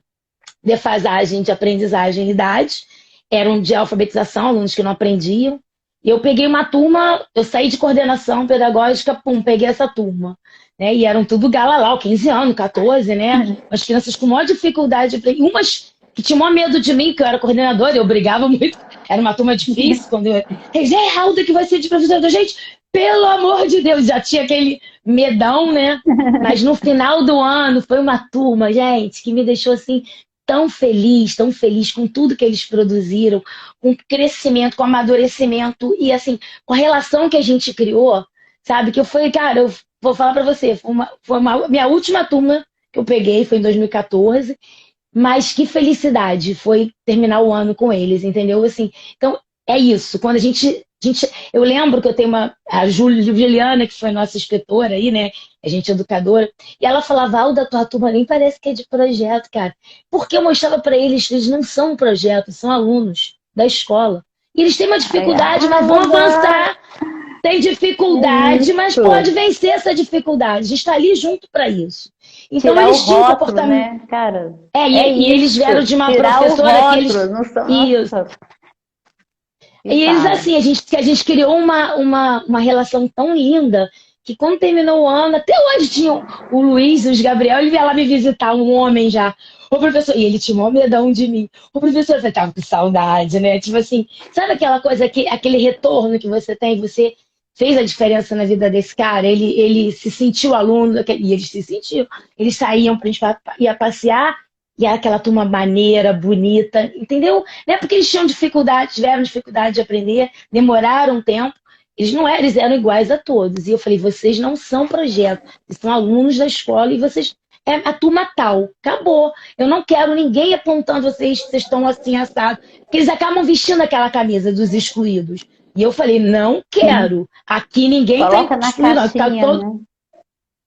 defasagem de aprendizagem e idade, eram de alfabetização, alunos que não aprendiam. E eu peguei uma turma, eu saí de coordenação pedagógica, pum, peguei essa turma. Né? E eram tudo galalau, 15 anos, 14, né? As crianças com maior dificuldade. Umas que tinham maior medo de mim, que eu era coordenadora, eu brigava muito. Era uma turma difícil. Quando eu... Raulda, que vai ser de professora. Gente, pelo amor de Deus, já tinha aquele medão, né? Mas no final do ano, foi uma turma, gente, que me deixou assim tão feliz com tudo que eles produziram, com o crescimento, com o amadurecimento e assim, com a relação que a gente criou, sabe? Que eu fui, cara, eu vou falar pra você, minha última turma que eu peguei, foi em 2014, mas que felicidade foi terminar o ano com eles, entendeu? Assim, então, é isso, quando a gente eu lembro que eu tenho a Juliana, que foi nossa inspetora aí, né? A gente é educadora, e ela falava, Alda, tua turma nem parece que é de projeto, cara. Porque eu mostrava para eles que eles não são um projeto, são alunos da escola. E eles têm uma dificuldade, mas vão avançar. Tem dificuldade, mas pode vencer essa dificuldade. A gente está ali junto para isso. Então tirar eles tinham um rótulo, comportamento. né, cara? E eles vieram de uma tirar professora o rótulo, que eles. não são... Isso. E eles, assim, a gente criou uma relação tão linda que quando terminou o ano, até hoje tinha o Luiz, os Gabriel, ele ia lá me visitar, um homem já. O professor, e ele tinha um medão de mim. O professor, você tava com saudade, né? Tipo assim, sabe aquela coisa, aquele retorno que você tem, você fez a diferença na vida desse cara, ele se sentiu aluno, e eles se sentiam. Eles saíam pra gente ia passear, e era aquela turma maneira, bonita, entendeu? Não é porque eles tinham dificuldade, tiveram dificuldade de aprender, demoraram um tempo, eles eram iguais a todos. E eu falei, vocês não são projeto, vocês são alunos da escola e vocês é a turma tal. Acabou. Eu não quero ninguém apontando vocês estão assim assados. Porque eles acabam vestindo aquela camisa dos excluídos. E eu falei, não quero. Aqui ninguém coloca tá excluído. Na caixinha, tá né?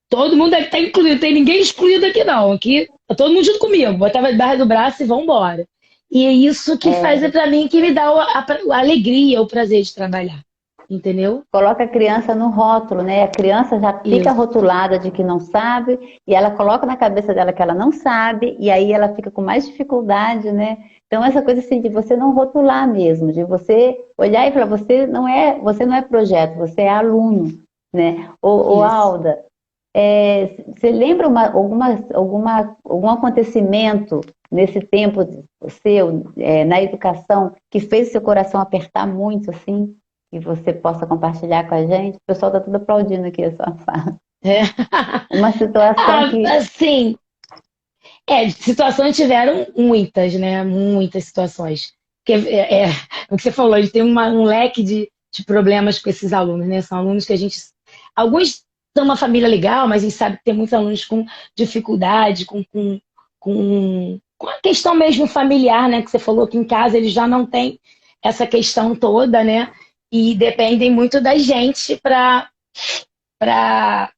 todo mundo aqui tá incluído. Tem ninguém excluído aqui, não. Aqui tá todo mundo junto comigo. Botava debaixo do braço e vambora. E é isso que faz pra mim, que me dá a alegria, o prazer de trabalhar. Entendeu? Coloca a criança no rótulo, né? A criança já fica Isso. rotulada de que não sabe, e ela coloca na cabeça dela que ela não sabe, e aí ela fica com mais dificuldade, né? Então essa coisa assim de você não rotular mesmo, de você olhar e falar, você não é projeto, você é aluno, né? Ô Alda, você lembra algum acontecimento nesse tempo seu, na educação, que fez seu coração apertar muito, assim? Que você possa compartilhar com a gente? O pessoal está tudo aplaudindo aqui a sua fala. Uma situação que... Assim, situações tiveram muitas, né? Muitas situações. Porque, o que você falou, a gente tem um leque de problemas com esses alunos, né? São alunos que a gente... Alguns são uma família legal, mas a gente sabe que tem muitos alunos com dificuldade, com a questão mesmo familiar, né? Que você falou que em casa eles já não têm essa questão toda, né? E dependem muito da gente para estar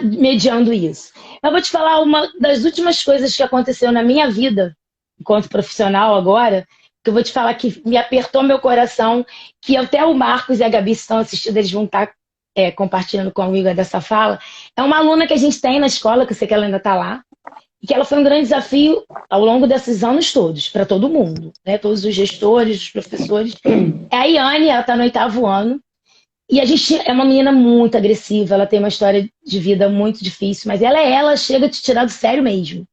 mediando isso. Eu vou te falar uma das últimas coisas que aconteceu na minha vida, enquanto profissional agora, que eu vou te falar que me apertou meu coração, que até o Marcos e a Gabi estão assistindo, eles vão estar compartilhando comigo dessa fala. É uma aluna que a gente tem na escola, que eu sei que ela ainda está lá, e que ela foi um grande desafio ao longo desses anos todos, para todo mundo, né? Todos os gestores, os professores. É a Iane, ela está no 8º ano, e a gente é uma menina muito agressiva, ela tem uma história de vida muito difícil, mas ela chega a te tirar do sério mesmo.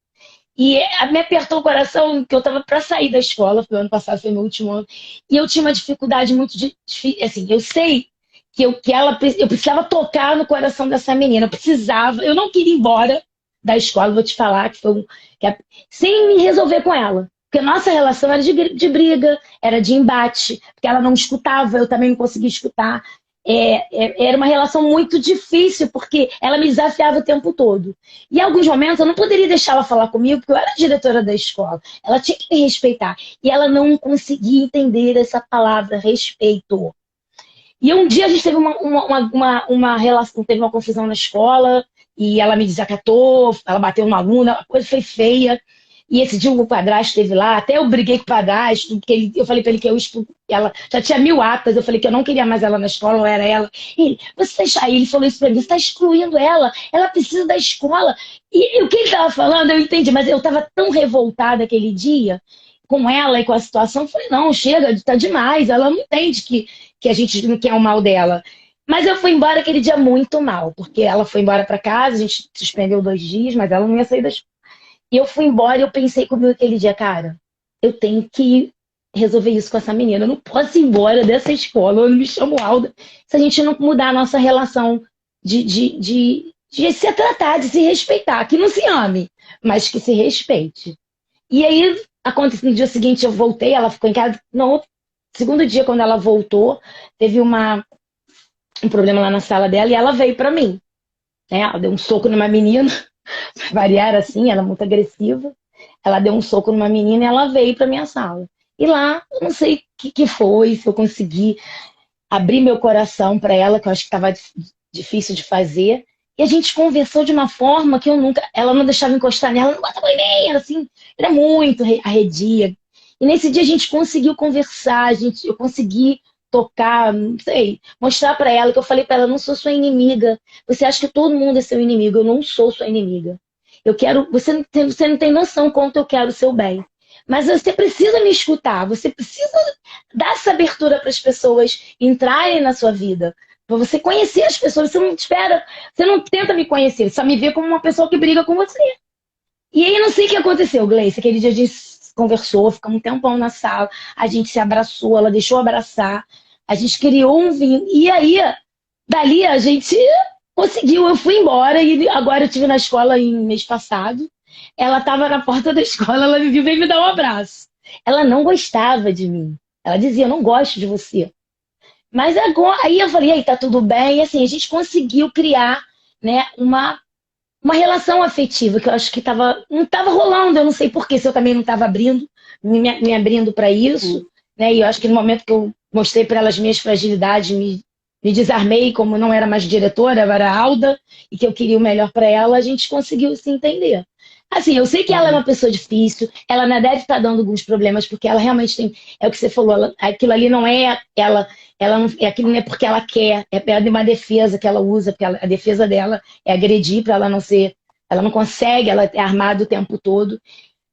E me apertou o coração, que eu estava para sair da escola, porque o ano passado foi meu último ano, e eu tinha uma dificuldade muito difícil, assim, eu sei que eu precisava tocar no coração dessa menina, eu não queria ir embora da escola, vou te falar, sem me resolver com ela. Porque a nossa relação era de briga, era de embate, porque ela não escutava, eu também não conseguia escutar. Era uma relação muito difícil, porque ela me desafiava o tempo todo. E em alguns momentos eu não poderia deixar ela falar comigo, porque eu era a diretora da escola. Ela tinha que me respeitar. E ela não conseguia entender essa palavra, respeito. E um dia a gente teve uma relação, teve uma confusão na escola, e ela me desacatou, ela bateu numa aluna, a coisa foi feia. E esse dia o padrasto esteve lá, até eu briguei com o padrasto, porque eu falei para ele que ela já tinha 1000 atas, eu falei que eu não queria mais ela na escola, não era ela. Ele falou isso para mim, você está excluindo ela precisa da escola. E o que ele estava falando, eu entendi, mas eu estava tão revoltada aquele dia com ela e com a situação, eu falei, não, chega, está demais, ela não entende que a gente não quer o mal dela. Mas eu fui embora aquele dia muito mal, porque ela foi embora para casa, a gente suspendeu 2 dias, mas ela não ia sair da escola. E eu fui embora e eu pensei comigo aquele dia, cara, eu tenho que resolver isso com essa menina. Eu não posso ir embora dessa escola, eu não me chamo Alda, se a gente não mudar a nossa relação de se tratar, de se respeitar. Que não se ame, mas que se respeite. E aí, aconteceu no dia seguinte, eu voltei, ela ficou em casa. No segundo dia, quando ela voltou, teve um problema lá na sala dela e ela veio pra mim. Né? Ela deu um soco numa menina, pra variar assim, ela é muito agressiva. Ela deu um soco numa menina e ela veio pra minha sala. E lá, eu não sei o que foi, se eu consegui abrir meu coração para ela, que eu acho que estava difícil de fazer. E a gente conversou de uma forma que ela não deixava encostar nela, não bota em mim, era assim, era muito arredia. E nesse dia a gente conseguiu conversar, eu consegui tocar, não sei, mostrar para ela que eu falei para ela, não sou sua inimiga. Você acha que todo mundo é seu inimigo? Eu não sou sua inimiga. Eu quero, você não tem noção quanto eu quero o seu bem. Mas você precisa me escutar, você precisa dar essa abertura para as pessoas entrarem na sua vida. Para você conhecer as pessoas, você não espera, você não tenta me conhecer, só me vê como uma pessoa que briga com você. E aí não sei o que aconteceu, Gleice. Aquele dia a gente conversou, ficamos um tempão na sala, a gente se abraçou, ela deixou abraçar, a gente criou um vínculo. E aí, dali a gente conseguiu, eu fui embora e agora eu estive na escola em mês passado. Ela estava na porta da escola, ela me viu, veio me dar um abraço. Ela não gostava de mim. Ela dizia, eu não gosto de você. Mas agora, aí eu falei, aí tá tudo bem. E assim, a gente conseguiu criar, né, uma relação afetiva, que eu acho que não estava rolando, eu não sei porquê, se eu também não estava abrindo, me abrindo para isso. Né, e eu acho que no momento que eu mostrei para ela as minhas fragilidades, me desarmei, como não era mais diretora, eu era Alda, e que eu queria o melhor para ela, a gente conseguiu se entender. Assim, eu sei que ela é uma pessoa difícil, ela não deve estar dando alguns problemas, porque ela realmente tem, é o que você falou, aquilo ali não é ela não, aquilo não é porque ela quer, é de uma defesa que ela usa, porque a defesa dela é agredir para ela não ser, ela não consegue, ela é armada o tempo todo.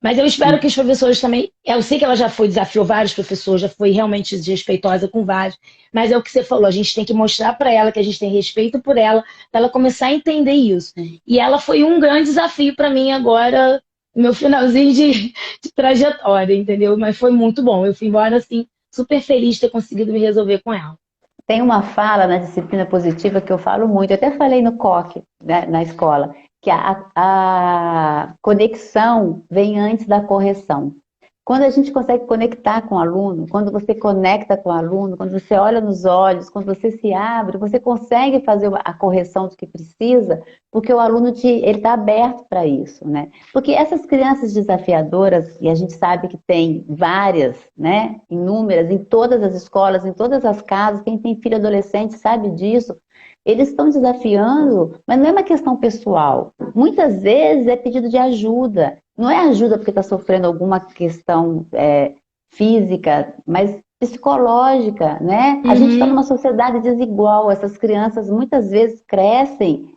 Mas eu espero que os professores também, eu sei que ela já desafiou vários professores, já foi realmente desrespeitosa com vários, mas é o que você falou, a gente tem que mostrar para ela que a gente tem respeito por ela, para ela começar a entender isso. E ela foi um grande desafio para mim agora, no meu finalzinho de trajetória, entendeu? Mas foi muito bom, eu fui embora assim, super feliz de ter conseguido me resolver com ela. Tem uma fala na disciplina positiva que eu falo muito, eu até falei no COC, né, na escola, que a conexão vem antes da correção. Quando a gente consegue conectar com o aluno, quando você conecta com o aluno, quando você olha nos olhos, quando você se abre, você consegue fazer a correção do que precisa, porque o aluno ele está aberto para isso, né? Porque essas crianças desafiadoras, e a gente sabe que tem várias, né? Inúmeras, em todas as escolas, em todas as casas, quem tem filho adolescente sabe disso. Eles estão desafiando, mas não é uma questão pessoal. Muitas vezes é pedido de ajuda. Não é ajuda porque está sofrendo alguma questão física, mas psicológica, né? A gente está numa sociedade desigual. Essas crianças muitas vezes crescem.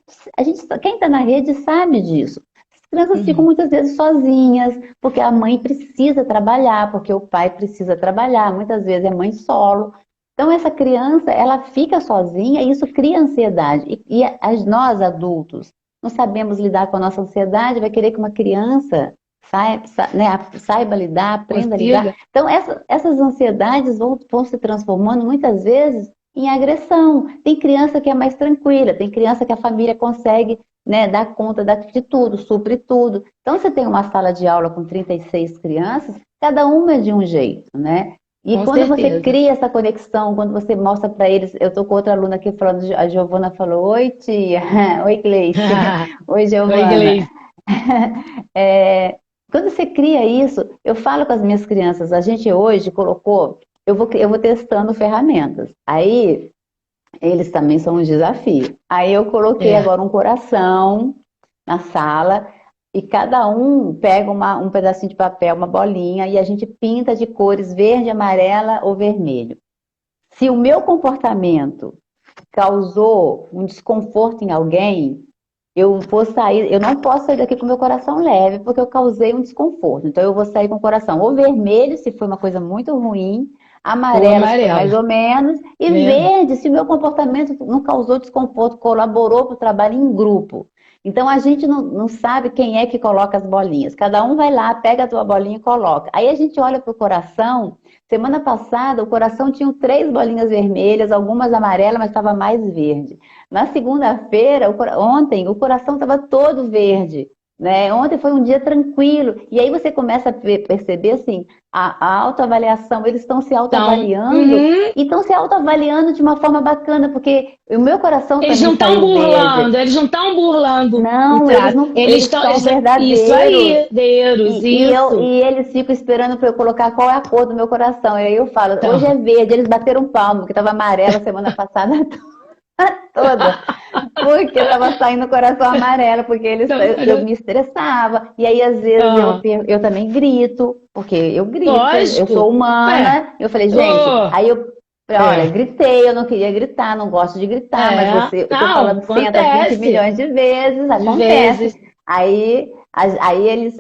Quem está na rede sabe disso. As crianças ficam muitas vezes sozinhas, porque a mãe precisa trabalhar, porque o pai precisa trabalhar. Muitas vezes é mãe solo. Então, essa criança, ela fica sozinha e isso cria ansiedade. E nós, adultos, não sabemos lidar com a nossa ansiedade, vai querer que uma criança saiba lidar, aprenda a lidar. Então, essas ansiedades vão se transformando, muitas vezes, em agressão. Tem criança que é mais tranquila, tem criança que a família consegue, né, dar conta de tudo, supre tudo. Então, você tem uma sala de aula com 36 crianças, cada uma é de um jeito, né? E Com quando você certeza. cria essa conexão, quando você mostra para eles, eu tô com outra aluna aqui falando, a Giovana falou, oi tia, oi Gleice, oi Oi, Giovana. Gleice. É, quando você cria isso, eu falo com as minhas crianças, a gente hoje colocou, eu vou testando ferramentas. Aí, eles também são um desafio. Aí eu coloquei É. agora um coração na sala e cada um pega um pedacinho de papel, uma bolinha, e a gente pinta de cores verde, amarela ou vermelho. Se o meu comportamento causou um desconforto em alguém, eu não posso sair daqui com o meu coração leve, porque eu causei um desconforto. Então eu vou sair com o coração ou vermelho, se foi uma coisa muito ruim, Ou amarelo, se foi amarelo. mais ou menos, e Mesmo. verde, se o meu comportamento não causou desconforto, colaborou para o trabalho em grupo. Então a gente não sabe quem é que coloca as bolinhas. Cada um vai lá, pega a tua bolinha e coloca. Aí a gente olha para o coração. Semana passada, o coração tinha 3 bolinhas vermelhas, algumas amarelas, mas estava mais verde. Na segunda-feira, ontem, o coração estava todo verde. Né? Ontem foi um dia tranquilo. E aí você começa a perceber assim, a autoavaliação, eles estão se Então, autoavaliando e estão se autoavaliando de uma forma bacana, porque o meu coração eles também não estão saiu verde. burlando, eles não estão burlando o Não, eles trato. não, eles são Isso verdadeiros. aí, Deus, isso. E eles ficam esperando para eu colocar qual é a cor do meu coração. E aí eu falo, hoje é Então, verde. Eles bateram palmo, porque estava amarelo a semana passada toda. Porque estava saindo o coração amarelo, porque eu me estressava. E aí, às vezes, ah, eu também grito, porque eu grito, eu sou lógico. Ué, humana. Eu falei, gente, ô, aí eu. Olha, é, gritei, eu não queria gritar, não gosto de gritar, mas é. você, eu tô Não, falando senta 20 acontece. milhões de vezes, De acontece. vezes. Aí,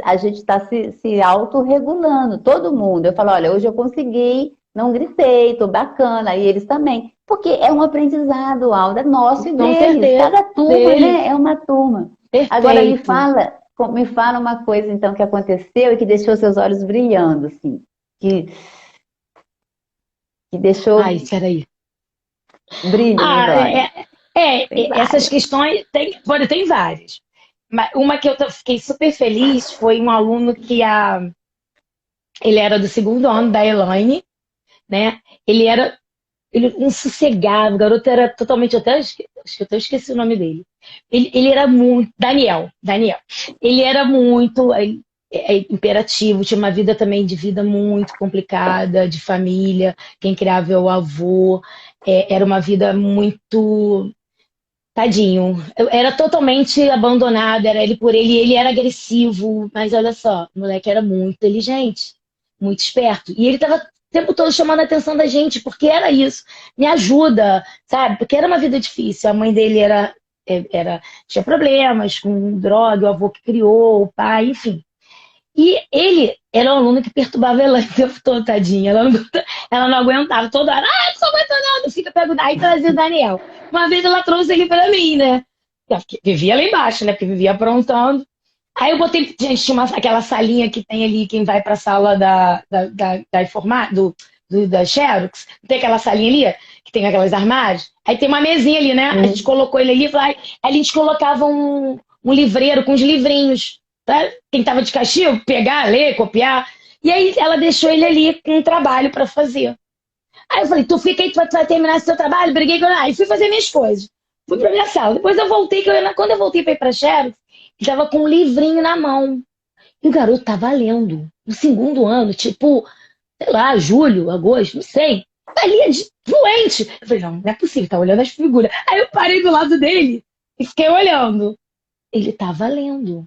a gente está se autorregulando, todo mundo. Eu falo, olha, hoje eu consegui, não gritei, tô bacana, aí eles também. Porque é um aprendizado, Alda, nosso e Com deles. certeza. Cada turma, né, Deles. é uma turma. Agora Perfeito. me fala uma coisa então que aconteceu e que deixou seus olhos brilhando, assim, que, que Ai, deixou peraí. brilho nos Ah, olhos. Tem essas várias. questões, olha, tem várias. Mas uma que fiquei super feliz foi um aluno ele era do segundo ano da Elaine, né? Ele era um sossegado, o garoto era totalmente, acho que eu até esqueci o nome dele. Ele era muito, Daniel. Ele era muito imperativo, tinha uma vida também de vida muito complicada, de família, quem criava é o avô, era uma vida muito. Tadinho, eu era totalmente abandonado, era ele por ele, e ele era agressivo, mas olha só, o moleque era muito inteligente, muito esperto, e ele tava o tempo todo chamando a atenção da gente, porque era isso, me ajuda, sabe? Porque era uma vida difícil, a mãe dele tinha problemas com droga, o avô que criou, o pai, enfim. E ele era um aluno que perturbava ela o tempo todo, tadinha. Ela não aguentava toda hora. Ah, não sou aguentando, fica pego. Aí trazia o Daniel. Uma vez ela trouxe ele pra mim, né? Porque vivia lá embaixo, né? Porque vivia aprontando. Aí eu botei, gente, tinha aquela salinha que tem ali, quem vai pra sala da da Xerox, tem aquela salinha ali, que tem aquelas armários. Aí tem uma mesinha ali, né? A gente Hum. colocou ele ali, aí a gente colocava um livreiro com os livrinhos. Tá? Quem tava de castigo, pegar, ler, copiar. E aí ela deixou ele ali com um trabalho pra fazer. Aí eu falei, tu fica aí, tu vai terminar esse teu trabalho? Briguei com ele. Aí fui fazer minhas coisas. Fui pra minha sala. Depois eu voltei, quando eu voltei pra ir pra Xerox, ele tava com um livrinho na mão. E o garoto tava lendo. No segundo ano, tipo, sei lá, julho, agosto, não sei. Ali fluente. Eu falei, não é possível, tá olhando as figuras. Aí eu parei do lado dele e fiquei olhando. Ele tava lendo.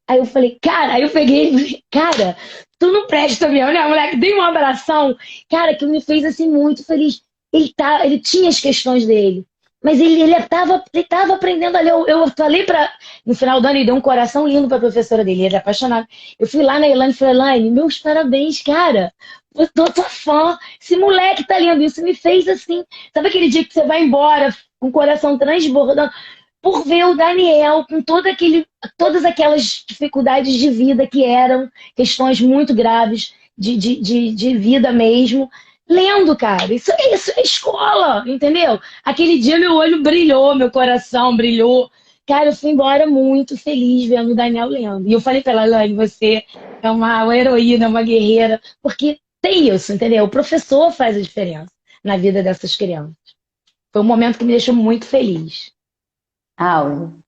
Aí eu falei, cara, aí eu peguei e falei, cara, tu não presta mesmo, né, moleque? Dei uma abração, cara, que me fez assim muito feliz. Ele tinha as questões dele, mas ele tava aprendendo a ler. Eu falei para no final do ano, ele deu um coração lindo pra professora dele, ele é apaixonado. Eu fui lá na Elaine e falei, Elaine, meus parabéns, cara. Eu tô tua fã. Esse moleque tá lindo. Isso me fez assim. Sabe aquele dia que você vai embora com o coração transbordando? Por ver o Daniel com todas aquelas dificuldades de vida que eram questões muito graves de vida mesmo. lendo, cara. Isso é escola, entendeu? Aquele dia meu olho brilhou, meu coração brilhou. Cara, eu fui embora muito feliz vendo o Daniel lendo. E eu falei pra ela, Elaine, você é uma heroína, uma guerreira. Porque tem isso, entendeu? O professor faz a diferença na vida dessas crianças. Foi um momento que me deixou muito feliz. Aldo,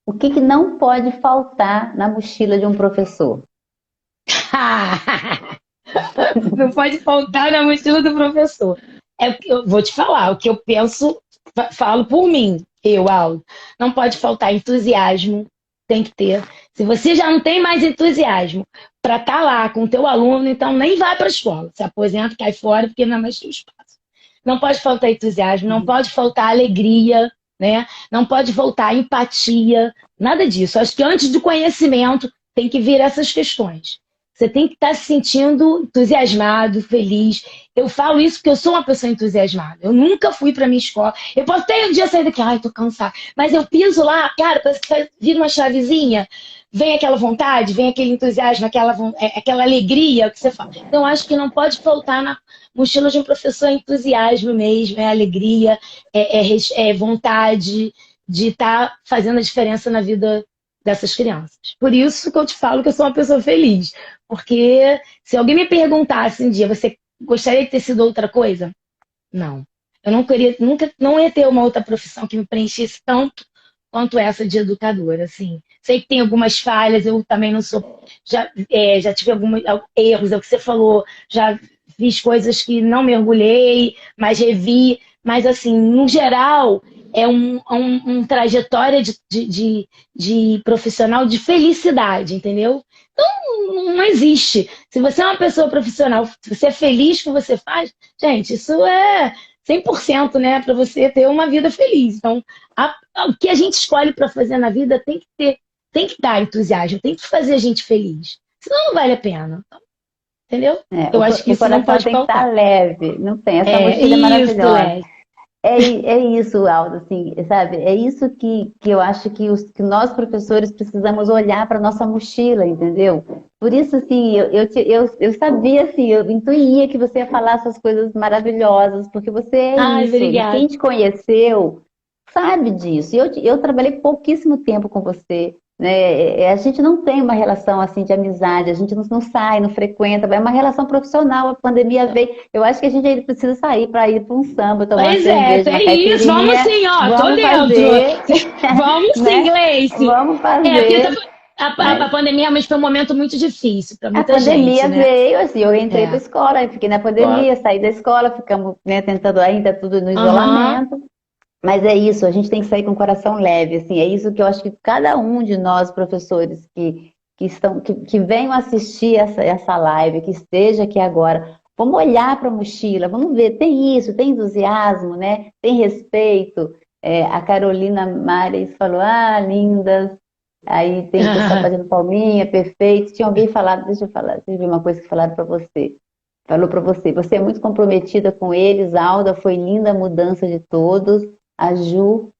o que que não pode faltar na mochila de um professor? Não pode faltar na mochila do professor. É o que eu vou te falar, o que eu penso, falo por mim, eu, Aldo. Não pode faltar entusiasmo, tem que ter. Se você já não tem mais entusiasmo para estar lá com o teu aluno, então nem vai para a escola. Se aposenta, cai fora, porque não é mais teu espaço. Não pode faltar entusiasmo, não pode faltar alegria, né? Não pode faltar empatia, nada disso. Acho que antes do conhecimento tem que vir essas questões. Você tem que estar se sentindo entusiasmado, feliz. Eu falo isso porque eu sou uma pessoa entusiasmada. Eu nunca fui para minha escola. Eu posso até um dia sair daqui, ai, tô cansada. Mas eu piso lá, cara, parece que vira uma chavezinha. Vem aquela vontade, vem aquele entusiasmo, aquela alegria que você fala. Então, acho que não pode faltar na mochila de um professor entusiasmo mesmo, é alegria, é vontade de estar fazendo a diferença na vida dessas crianças. Por isso que eu te falo que eu sou uma pessoa feliz. Porque se alguém me perguntasse um dia, você gostaria de ter sido outra coisa? Não. Eu não queria, nunca, não ia ter uma outra profissão que me preenchesse tanto quanto essa de educadora, assim. Sei que tem algumas falhas, eu também não sou, já tive alguns erros, é o que você falou, já fiz coisas que não mergulhei, mas revi, mas assim, no geral, é um trajetória de profissional de felicidade, entendeu? Então, não existe. Se você é uma pessoa profissional, se você é feliz com o que você faz, gente, isso é 100%, né? Para você ter uma vida feliz. Então, o que a gente escolhe para fazer na vida tem que dar entusiasmo, tem que fazer a gente feliz. Senão não vale a pena. Entendeu? Eu acho que O isso não coração pode tem que estar faltar. leve, não tem. Essa mochila é Isso, maravilhosa. Leste. É isso, Aldo, assim, sabe? É isso que eu acho que nós, professores, precisamos olhar para a nossa mochila, entendeu? Por isso, assim, eu sabia, assim, eu intuía que você ia falar essas coisas maravilhosas, porque você é Ai, isso. E obrigada. quem te conheceu sabe disso. Eu trabalhei pouquíssimo tempo com você, né? A gente não tem uma relação assim de amizade, a gente não sai, não frequenta, é uma relação profissional. A pandemia veio. Eu acho que a gente ainda precisa sair para ir para um samba, tomar uma Pois é, cerveja, uma tem isso. Vamos caipirinha. sim, ó. Tô Vamos fazer, dentro. Vamos sim, né? Gleice. Vamos Porque fazer. a Mas pandemia realmente foi um momento muito difícil para a muita gente, pandemia né? veio, assim, eu entrei para a É. escola, eu fiquei na Ó, pandemia, saí da escola, ficamos, né, tentando ainda tudo no aham. isolamento. Mas é isso, a gente tem que sair com o coração leve, assim, é isso que eu acho que cada um de nós, professores, que venham assistir essa live, que esteja aqui agora, vamos olhar para a mochila, vamos ver, tem isso, tem entusiasmo, né? Tem respeito. A Carolina Mares falou, lindas. Aí tem o pessoal fazendo palminha, perfeito. Tinha alguém falado, deixa eu falar, deixa eu ver uma coisa que falaram para você. Falou para você, você é muito comprometida com eles, Alda, foi linda a mudança de todos. A Ju,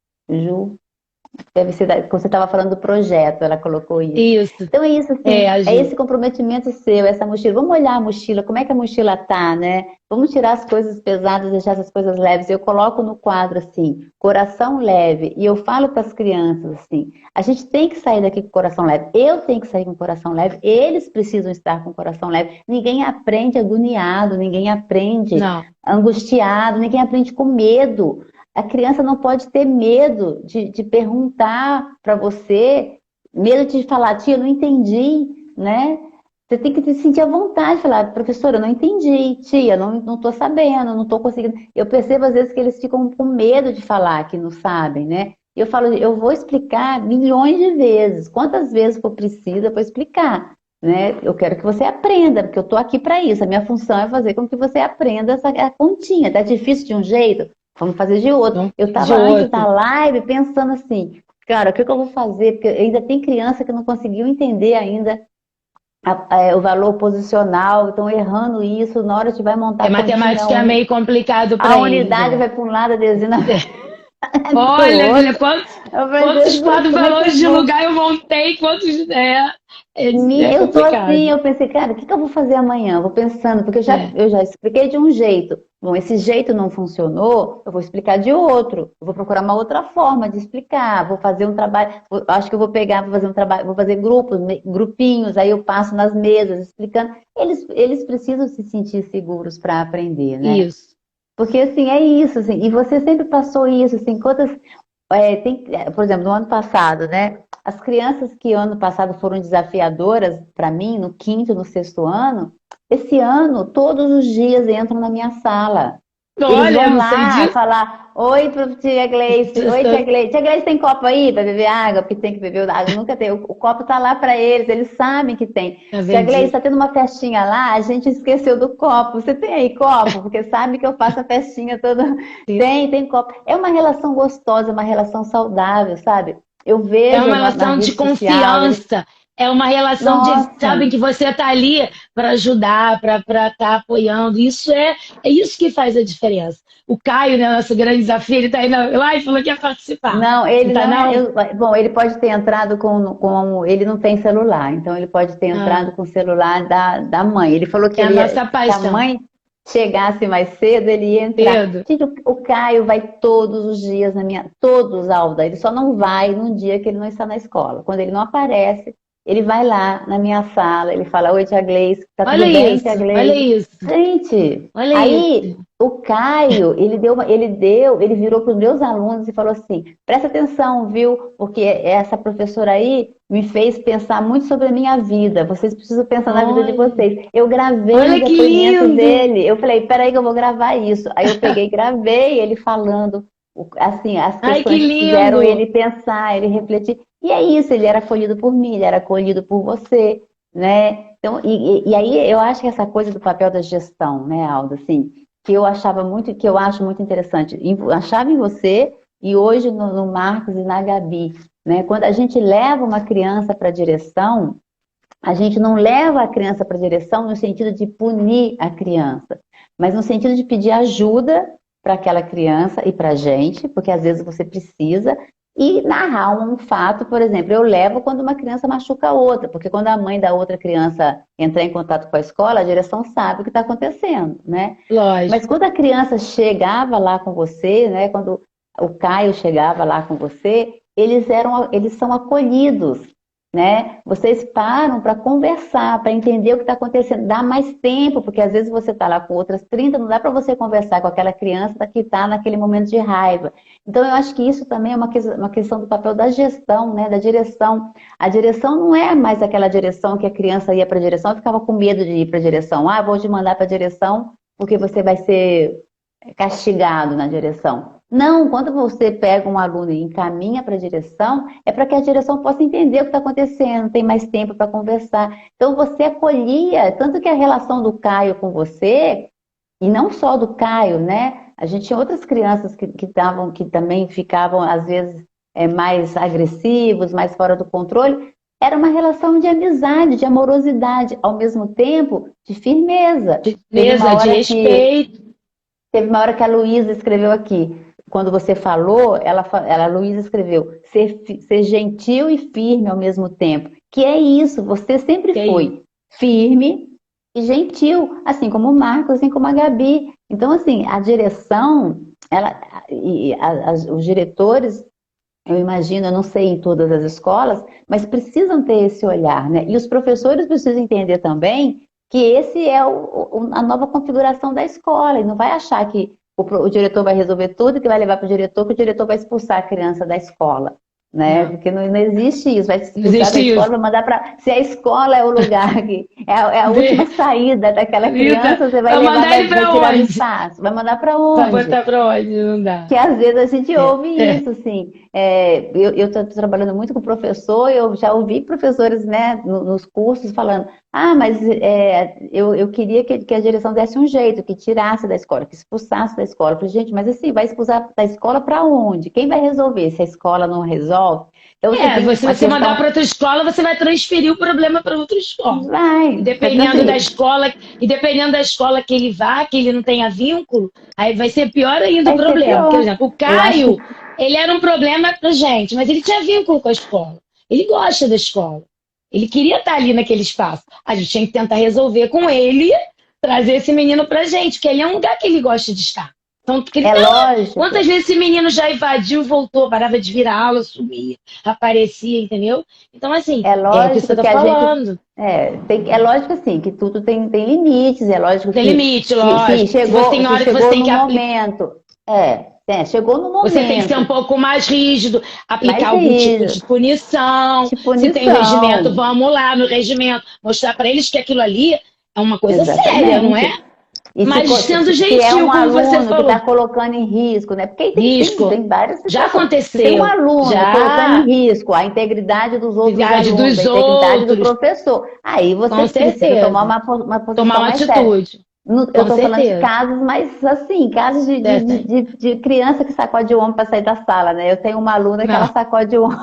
deve ser quando você estava falando do projeto, ela colocou isso. Isso. Então é isso, assim, A é Ju. esse comprometimento seu, essa mochila. Vamos olhar a mochila, como é que a mochila tá, né? Vamos tirar as coisas pesadas, deixar essas coisas leves. Eu coloco no quadro assim, coração leve, e eu falo para as crianças assim, a gente tem que sair daqui com o coração leve. Eu tenho que sair com o coração leve, eles precisam estar com o coração leve. Ninguém aprende agoniado, ninguém aprende Não. angustiado, ninguém aprende com medo. A criança não pode ter medo de perguntar para você, medo de falar, tia, eu não entendi, né? Você tem que se sentir à vontade, falar, professora, eu não entendi, tia, não estou sabendo, não estou conseguindo. Eu percebo às vezes que eles ficam com medo de falar que não sabem, né? E eu falo, eu vou explicar milhões de vezes, quantas vezes for preciso, eu vou explicar. Né? Eu quero que você aprenda, porque eu estou aqui para isso. A minha função é fazer com que você aprenda a continha. Tá difícil de um jeito? Vamos fazer de outro. Não, Eu de estava antes da outro. live pensando assim, cara, o que eu vou fazer? Porque ainda tem criança que não conseguiu entender ainda o valor posicional, estão errando isso. Na hora que vai montar a continha, Matemática é meio complicado a para eles. unidade vai para um lado, a dezena para o Olha, outro. filha, Eu falei, quantos Jesus, quadros como é que eu valores de vou? lugar eu montei, quantos. É Eu tô assim, complicado. eu pensei, cara, o que que eu vou fazer amanhã? Eu vou pensando, porque É. eu já expliquei de um jeito. Bom, esse jeito não funcionou, eu vou explicar de outro. Eu vou procurar uma outra forma de explicar. Vou fazer um trabalho, acho que eu vou pegar, vou fazer um trabalho, vou fazer grupos, grupinhos, aí eu passo nas mesas explicando. Eles precisam se sentir seguros para aprender, né? Isso. Porque assim, é isso, assim, e você sempre passou isso, assim, quantas por exemplo, no ano passado, né? As crianças que ano passado foram desafiadoras para mim, no quinto, no sexto ano, esse ano, todos os dias entram na minha sala. Eles Olha, eu vão não sei lá disso. falar, oi, tia Gleice, oi, tia Gleice. Tia Gleice tem copo aí para beber água? Porque tem que beber água, nunca tem. O copo tá lá para eles sabem que tem. Tá Tia Gleice, vendo? está tendo uma festinha lá, a gente esqueceu do copo. Você tem aí copo? Porque sabe que eu faço a festinha toda. Tem copo. É uma relação gostosa, uma relação saudável, sabe? Eu É vejo uma na relação de rede social, eles, confiança. É uma relação de, nossa. sabe, que você está ali para ajudar, para estar apoiando. É isso que faz a diferença. O Caio, né, nosso grande desafio, ele está aí lá e falou que ia participar. Não, Não ele tá, não é. não? Bom, ele pode ter entrado ele não tem celular, então ele pode ter entrado Ah, com o celular da mãe. Ele falou que é a ele nossa se a paixão. mãe chegasse mais cedo, ele ia entrar. Pedro. Gente, o Caio vai todos os dias na minha. Todos, Alda. Ele só não vai num dia que ele não está na escola. Quando ele não aparece, ele vai lá na minha sala, ele fala: Oi, tia Gleice, tá tudo bem, tia Olha Gleice? isso, Gente, olha aí isso. o Caio, ele virou para os meus alunos e falou assim: presta atenção, viu? Porque essa professora aí me fez pensar muito sobre a minha vida. Vocês precisam pensar na vida de Olha, vocês. Eu gravei um olha que depoimento lindo. dele. Eu falei: peraí, que eu vou gravar isso. Aí eu peguei, e gravei ele falando, assim, as Ai, que questões que fizeram lindo. ele pensar, ele refletir. E é isso, ele era acolhido por mim, ele era acolhido por você, né? Então, e aí eu acho que essa coisa do papel da gestão, né, Alda, assim, que eu achava muito, que eu acho muito interessante, achava em você e hoje no Marcos e na Gabi, né? Quando a gente leva uma criança para a direção, a gente não leva a criança para a direção no sentido de punir a criança, mas no sentido de pedir ajuda para aquela criança e para a gente, porque às vezes você precisa, e narrar um fato, por exemplo, eu levo quando uma criança machuca a outra, porque quando a mãe da outra criança entrar em contato com a escola, a direção sabe o que está acontecendo, né? Mas Lógico. quando a criança chegava lá com você, né? Quando o Caio chegava lá com você, eles são acolhidos, né? Vocês param para conversar, para entender o que está acontecendo. Dá mais tempo, porque às vezes você está lá com outras 30, não dá para você conversar com aquela criança que está naquele momento de raiva. Então, eu acho que isso também é uma questão do papel da gestão, né? Da direção. A direção não é mais aquela direção que a criança ia para a direção e ficava com medo de ir para a direção. Ah, vou te mandar para a direção porque você vai ser castigado na direção. Não, quando você pega um aluno e encaminha para a direção, é para que a direção possa entender o que está acontecendo, tem mais tempo para conversar. Então você acolhia, tanto que a relação do Caio com você, e não só do Caio, né? A gente tinha outras crianças que também ficavam, às vezes, mais agressivos, mais fora do controle. Era uma relação de amizade, de amorosidade, ao mesmo tempo de firmeza. De Teve uma mesa, de hora que respeito. Teve uma hora que a Luísa escreveu aqui. Quando você falou, a Luísa escreveu ser gentil e firme ao mesmo tempo. Que é isso, você sempre Que é isso. foi firme e gentil, assim como o Marcos, assim como a Gabi. Então, assim, a direção, os diretores, eu imagino, eu não sei em todas as escolas, mas precisam ter esse olhar, né? E os professores precisam entender também que esse é a nova configuração da escola, e não vai achar que o diretor vai resolver tudo, que vai levar para o diretor, que o diretor vai expulsar a criança da escola, né? Não, Porque não existe isso, vai não expulsar existe da escola, isso. vai mandar para. Se a escola é o lugar que é a última Vê, saída daquela Rita, criança, você vai vai levar, mandar ele vai pra tirar do onde? espaço, vai mandar para Vai onde? botar pra onde? Não dá. Que às vezes a gente É, ouve é. isso, assim. Eu estou trabalhando muito com professor, e eu já ouvi professores, né, nos cursos falando, mas eu queria que a direção desse um jeito, que tirasse da escola, que expulsasse da escola. Eu falei, gente, mas assim, vai expulsar da escola para onde? Quem vai resolver se a escola não resolve? Então você tem Se uma você mandar para questão, outra escola, você vai transferir o problema para outra escola. vai transferir. E dependendo da escola que ele vá, que ele não tenha vínculo, aí vai ser pior ainda o Vai ser problema. Por pior. exemplo, o Eu acho que Caio, ele era um problema pra gente, mas ele tinha vínculo com a escola. Ele gosta da escola. Ele queria estar ali naquele espaço. A gente tinha que tentar resolver com ele, trazer esse menino pra gente, porque ele é um lugar que ele gosta de estar. Então, porque ele É tá lá. lógico, Quantas vezes esse menino já invadiu, voltou, parava de vir a aula, sumia, aparecia, entendeu? Então, assim, é é o que você lógico tá que a gente falando. é lógico assim, que tudo tem limites, é lógico Tem que limite, se lógico. Se você tem se hora que você chegou tem no que aplicar. momento, chegou no Você tem que ser um momento, pouco mais rígido, mas aplicar algum tipo rígido, de punição. de Se tem regimento, punição, vamos lá no regimento, mostrar para eles que aquilo ali é uma coisa séria, não é? exatamente. E Mas sendo se é gentil, um como você aluno que está falou. colocando em risco, né? Porque Risco. tem várias Já situações. Se tem um aconteceu. aluno colocando em Já. risco a integridade dos outros Viagem alunos, a dos integridade do outros. professor, aí você Com precisa tomar certeza. uma Tomar posição uma mais séria. atitude. Eu Com estou falando de certeza. casos, mas assim, casos Certo. de criança que sacode o ombro para sair da sala, né? Eu tenho uma aluna que ela Não. sacode o ombro,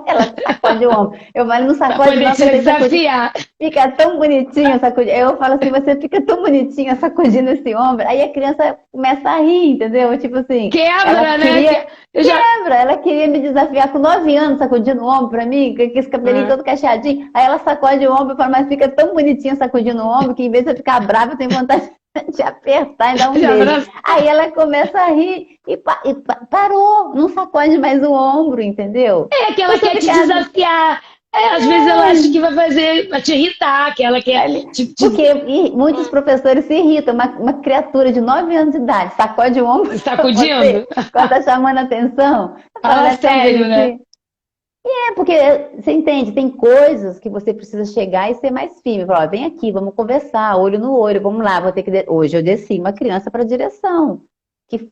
ela sacode o ombro. Eu falo, não Para sacode poder não, que te eu tenho que sacudir. desafiar. Fica tão bonitinha sacudindo. Eu falo assim, você fica tão bonitinha sacudindo esse ombro. Aí a criança começa a rir, entendeu? Tipo assim, ela Quebra, né? queria. Eu já. Ela queria me desafiar com 9 anos, sacudindo o ombro pra mim, com esse cabelinho Ah. todo cacheadinho. Aí ela sacode o ombro e fala, mas fica tão bonitinha sacudindo o ombro que em vez de eu ficar brava, eu tenho vontade de apertar e dar um Já beijo. abraço. Aí ela começa a rir e parou, não sacode mais o ombro, entendeu? É que ela Você quer te ficar. desafiar. É, às vezes ela acha que vai fazer, vai te irritar, que ela quer Porque muitos professores se irritam, uma criatura de 9 anos de idade sacode o ombro te pra você sacudindo. quando tá chamando a atenção. Fala, Fala é tão sério, né? bonitinho. Porque você entende, tem coisas que você precisa chegar e ser mais firme. Falar, ó, vem aqui, vamos conversar, olho no olho, vamos lá, vou ter que. Hoje eu desci uma criança para a direção, que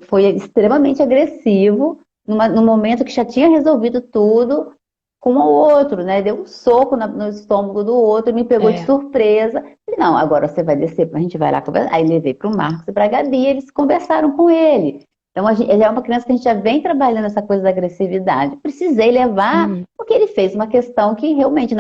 foi extremamente agressivo, no momento que já tinha resolvido tudo com o outro, né? Deu um soco no estômago do outro, me pegou de É. surpresa. Falei, não, agora você vai descer, a gente vai lá conversar. Aí levei para o Marcos e para a Gabi, eles conversaram com ele. Então, ele é uma criança que a gente já vem trabalhando essa coisa da agressividade. Precisei levar, Hum. porque ele fez uma questão que realmente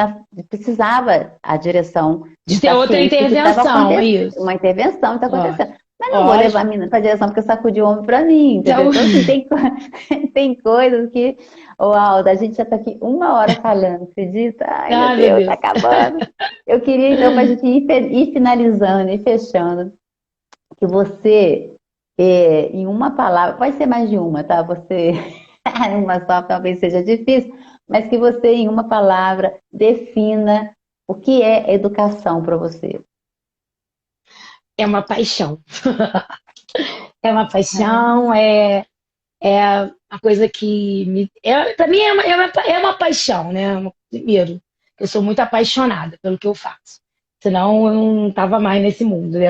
precisava a direção De ter estar outra ciente do que estava intervenção, é acontecendo. isso. Uma intervenção está Lógico. acontecendo. Mas não vou levar a menina para a direção porque sacudiu o ombro para mim, entendeu? Então, Então, assim, tem coisas que... Ô, Alda, a gente já está aqui 1 hora falando, acredita? Ai, meu ai, meu Deus, está Deus. acabando. Eu queria, então, para a gente ir finalizando e fechando, que você, em uma palavra, pode ser mais de uma, tá? Você, uma só talvez seja difícil, mas que você, em uma palavra, defina o que é educação para você. É uma paixão. É uma paixão, é uma coisa que para mim é uma paixão, né? Primeiro, eu sou muito apaixonada pelo que eu faço. Senão eu não estava mais nesse mundo. Né?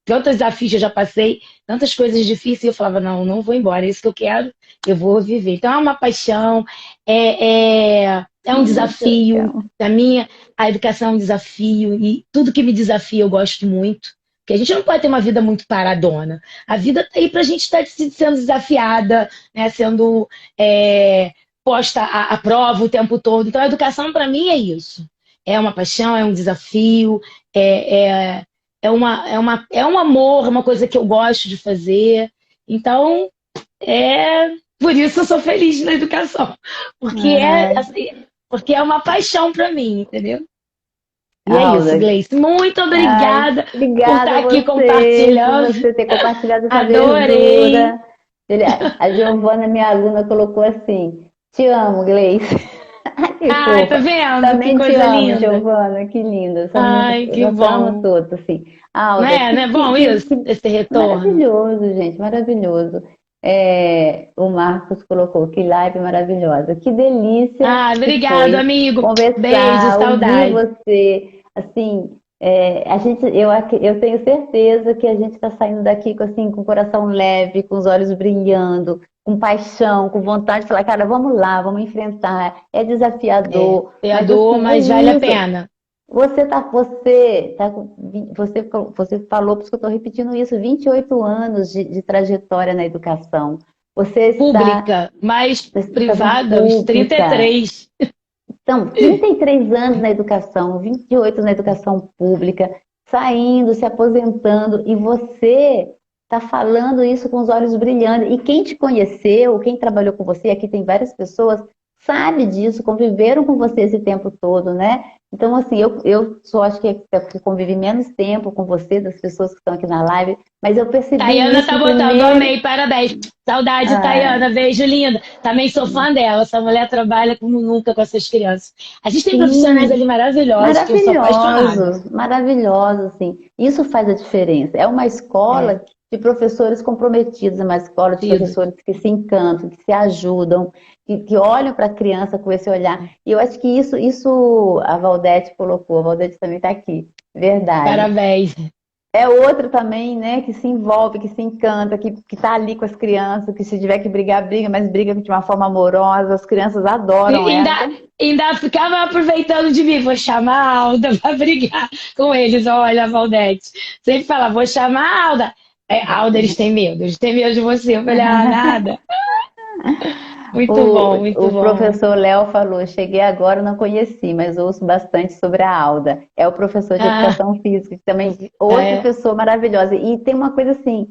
Tantos desafios eu já passei, tantas coisas difíceis, eu falava, não, não vou embora, é isso que eu quero, eu vou viver. Então é uma paixão, é um desafio. Para mim, a educação é um desafio, e tudo que me desafia eu gosto muito. Porque a gente não pode ter uma vida muito paradona. A vida está aí para a gente estar sendo desafiada, né? Sendo posta à prova o tempo todo. Então, a educação, para mim, é isso. É uma paixão, é um desafio, é um amor, uma coisa que eu gosto de fazer. Então, por isso eu sou feliz na educação. Porque assim, porque é uma paixão para mim, entendeu? E é isso, Alda, Gleice. Muito obrigada por obrigada estar a aqui você, por compartilhando. você ter compartilhado essa Adorei. verdura. A Giovana, minha aluna, colocou assim: Te amo, Gleice. Que Ai, tá fofa. vendo? Que Também te coisa amo, linda. Giovana. Que linda. Ai, que Nós amamos bom. todos, assim. Não Alda, é, não é bom isso? Esse retorno? maravilhoso, gente, maravilhoso. O Marcos colocou: Que live maravilhosa. Que delícia Ah, que obrigado, foi amigo. Beijo, conversar, ouvir saudade. você. Assim, eu tenho certeza que a gente está saindo daqui assim, com o coração leve, com os olhos brilhando, com paixão, com vontade de falar, cara, vamos lá, vamos enfrentar. É desafiador, Tem a mas dor, assim, é mas vale a isso. pena. Você falou, por isso que eu estou repetindo isso, 28 anos de trajetória na educação. Você está Pública, mas na educação privada, os pública. 33. Então, 33 anos na educação, 28 na educação pública, saindo, se aposentando, e você está falando isso com os olhos brilhando. E quem te conheceu, quem trabalhou com você, aqui tem várias pessoas, sabe disso, conviveram com você esse tempo todo, né? Então, assim, eu só acho que convivi menos tempo com você, das pessoas que estão aqui na live, mas eu percebi Tayana isso tá no botando, primeiro. amei, parabéns. Saudade, Ah, Tayana, beijo, linda. Também sou fã dela, essa mulher trabalha como nunca com essas crianças. A gente tem profissionais sim, ali maravilhosos que eu sou apaixonada. maravilhosos, maravilhosos, assim. Isso faz a diferença. É uma É, escola de professores comprometidos, é uma escola de preciso. professores que se encantam, que se ajudam, que olham para a criança com esse olhar. E eu acho que isso a Valdete colocou, a Valdete também está aqui. Verdade. Parabéns. É outro também, né, que se envolve, que se encanta, que tá ali com as crianças, que se tiver que brigar, briga, mas briga de uma forma amorosa, as crianças E adoram ainda, ela. Então, ainda ficava aproveitando de mim, vou chamar a Alda para brigar com eles. Olha, Valdete. Sempre fala, vou chamar a Alda. É, Alda, eles têm medo de você. Eu falei, ah, nada. Muito bom, muito o bom. professor Léo falou, cheguei agora, não conheci, mas ouço bastante sobre a Alda. É o professor de Ah, educação física, que também outra é. pessoa maravilhosa. E tem uma coisa assim,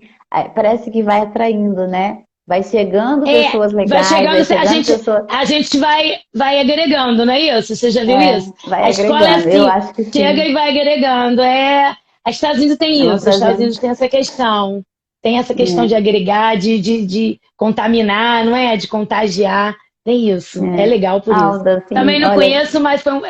parece que vai atraindo, né? Vai chegando É, pessoas vai legais, chegando, vai chegando pessoas, a gente vai agregando, não é isso? Você já viu isso? vai A escola é agregando. Eu assim, acho que chega sim. e vai agregando. É, os Estados Unidos tem Vão isso, os Estados trazendo. Unidos tem essa questão. Tem essa questão de É, agregar, de contaminar, não é? De contagiar. Tem isso. É é. legal por isso. Alda, assim, Também não olha, conheço, mas foi um.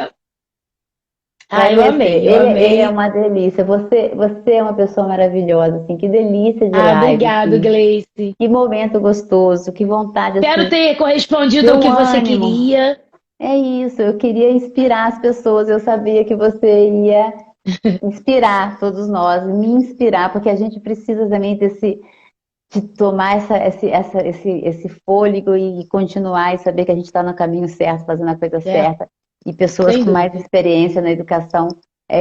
Ah, vai eu conhecer. amei, eu Ele é amei. uma delícia. Você é uma pessoa maravilhosa, assim, que delícia de Ah, live, obrigado, assim. Gleice. Que momento gostoso, que vontade, Espero assim, ter correspondido deu ao um que você ânimo. queria. É isso, eu queria inspirar as pessoas, eu sabia que você ia inspirar todos nós, me inspirar, porque a gente precisa também de tomar esse fôlego e continuar e saber que a gente está no caminho certo, fazendo a coisa É, certa, e pessoas sem com mais dúvida. experiência na educação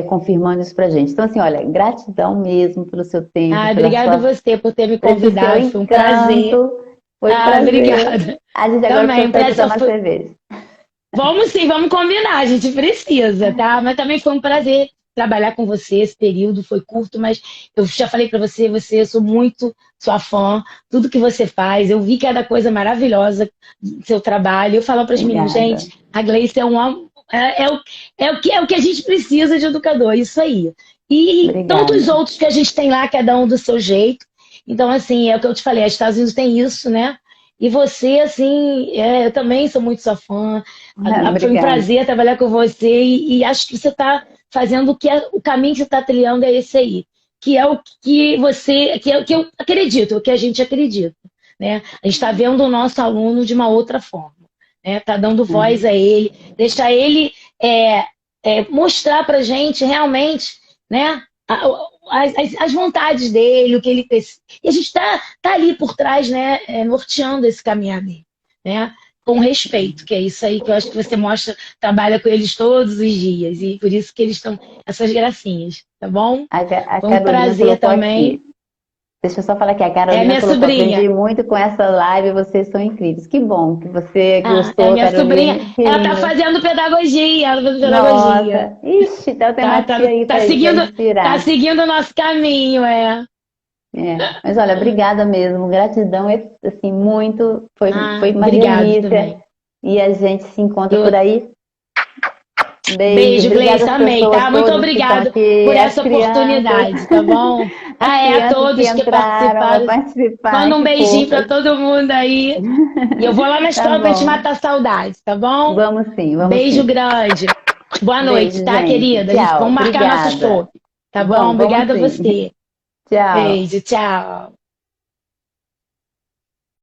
confirmando isso pra gente. Então, assim, olha, gratidão mesmo pelo seu tempo, Ah, obrigado você por ter me por esse seu convidado, foi um prazer. encanto, foi um Ah, prazer. obrigada. A gente agora Também, precisa sair para essa tomar foi... cerveja. Vamos sim, vamos combinar, a gente precisa, tá? Mas também foi um prazer trabalhar com você, esse período foi curto, mas eu já falei para você, eu sou muito sua fã, tudo que você faz, eu vi cada coisa maravilhosa do seu trabalho. Eu falo para as meninas, Obrigada. gente, a Gleice é o que a gente precisa de educador, isso aí. E tantos Obrigada. outros que a gente tem lá, cada um do seu jeito. Então, assim, é o que eu te falei, os Estados Unidos tem isso, né? E você, assim, eu também sou muito sua fã. Foi um Obrigada. prazer trabalhar com você e acho que você está fazendo o caminho que você está trilhando é esse aí, que é o que você, que é o que eu acredito, o que a gente acredita, né? A gente está vendo o nosso aluno de uma outra forma, né? Tá dando voz a ele, deixar ele mostrar para gente realmente, né? As vontades dele, o que ele precisa. E a gente tá ali por trás, né? Norteando esse caminhar dele, né? Com respeito, que é isso aí que eu acho que você mostra, trabalha com eles todos os dias, e por isso que eles estão essas gracinhas, tá bom? A Foi um Carolina prazer colocou também. aqui. Deixa eu só falar que a É a Carolina minha colocou, aprendi sobrinha. muito com essa live, vocês são incríveis. Que bom que você Ah, é a gostou, minha sobrinha. Carolina. Que Ela tá linda. fazendo pedagogia, ela tá fazendo pedagogia. Nossa, ixi, então tem Tá, uma tia tá, aí tá para seguindo, tá inspirar. seguindo o nosso caminho, é. Mas olha, obrigada mesmo, gratidão, assim, muito, foi Ah, uma obrigado delícia. também. E a gente se encontra por Eu, aí. Beijo, beijo, obrigada Gleice, às amei, pessoas tá? Muito todas que estão obrigado por aqui, as essa crianças, oportunidade, tá bom? as Ah, a crianças que todos que entraram para participaram. participar, Manda um que beijinho pra fofas. todo mundo aí. E eu vou lá na Tá escola pra te bom, matar saudade, tá bom? vamos sim, vamos Beijo sim. grande. Boa noite, Beijo, tá, gente. querida? Tchau, Vamos marcar nosso obrigada. show, tá bom? Vamos Obrigada a sim. você. Tchau. Beijo, tchau.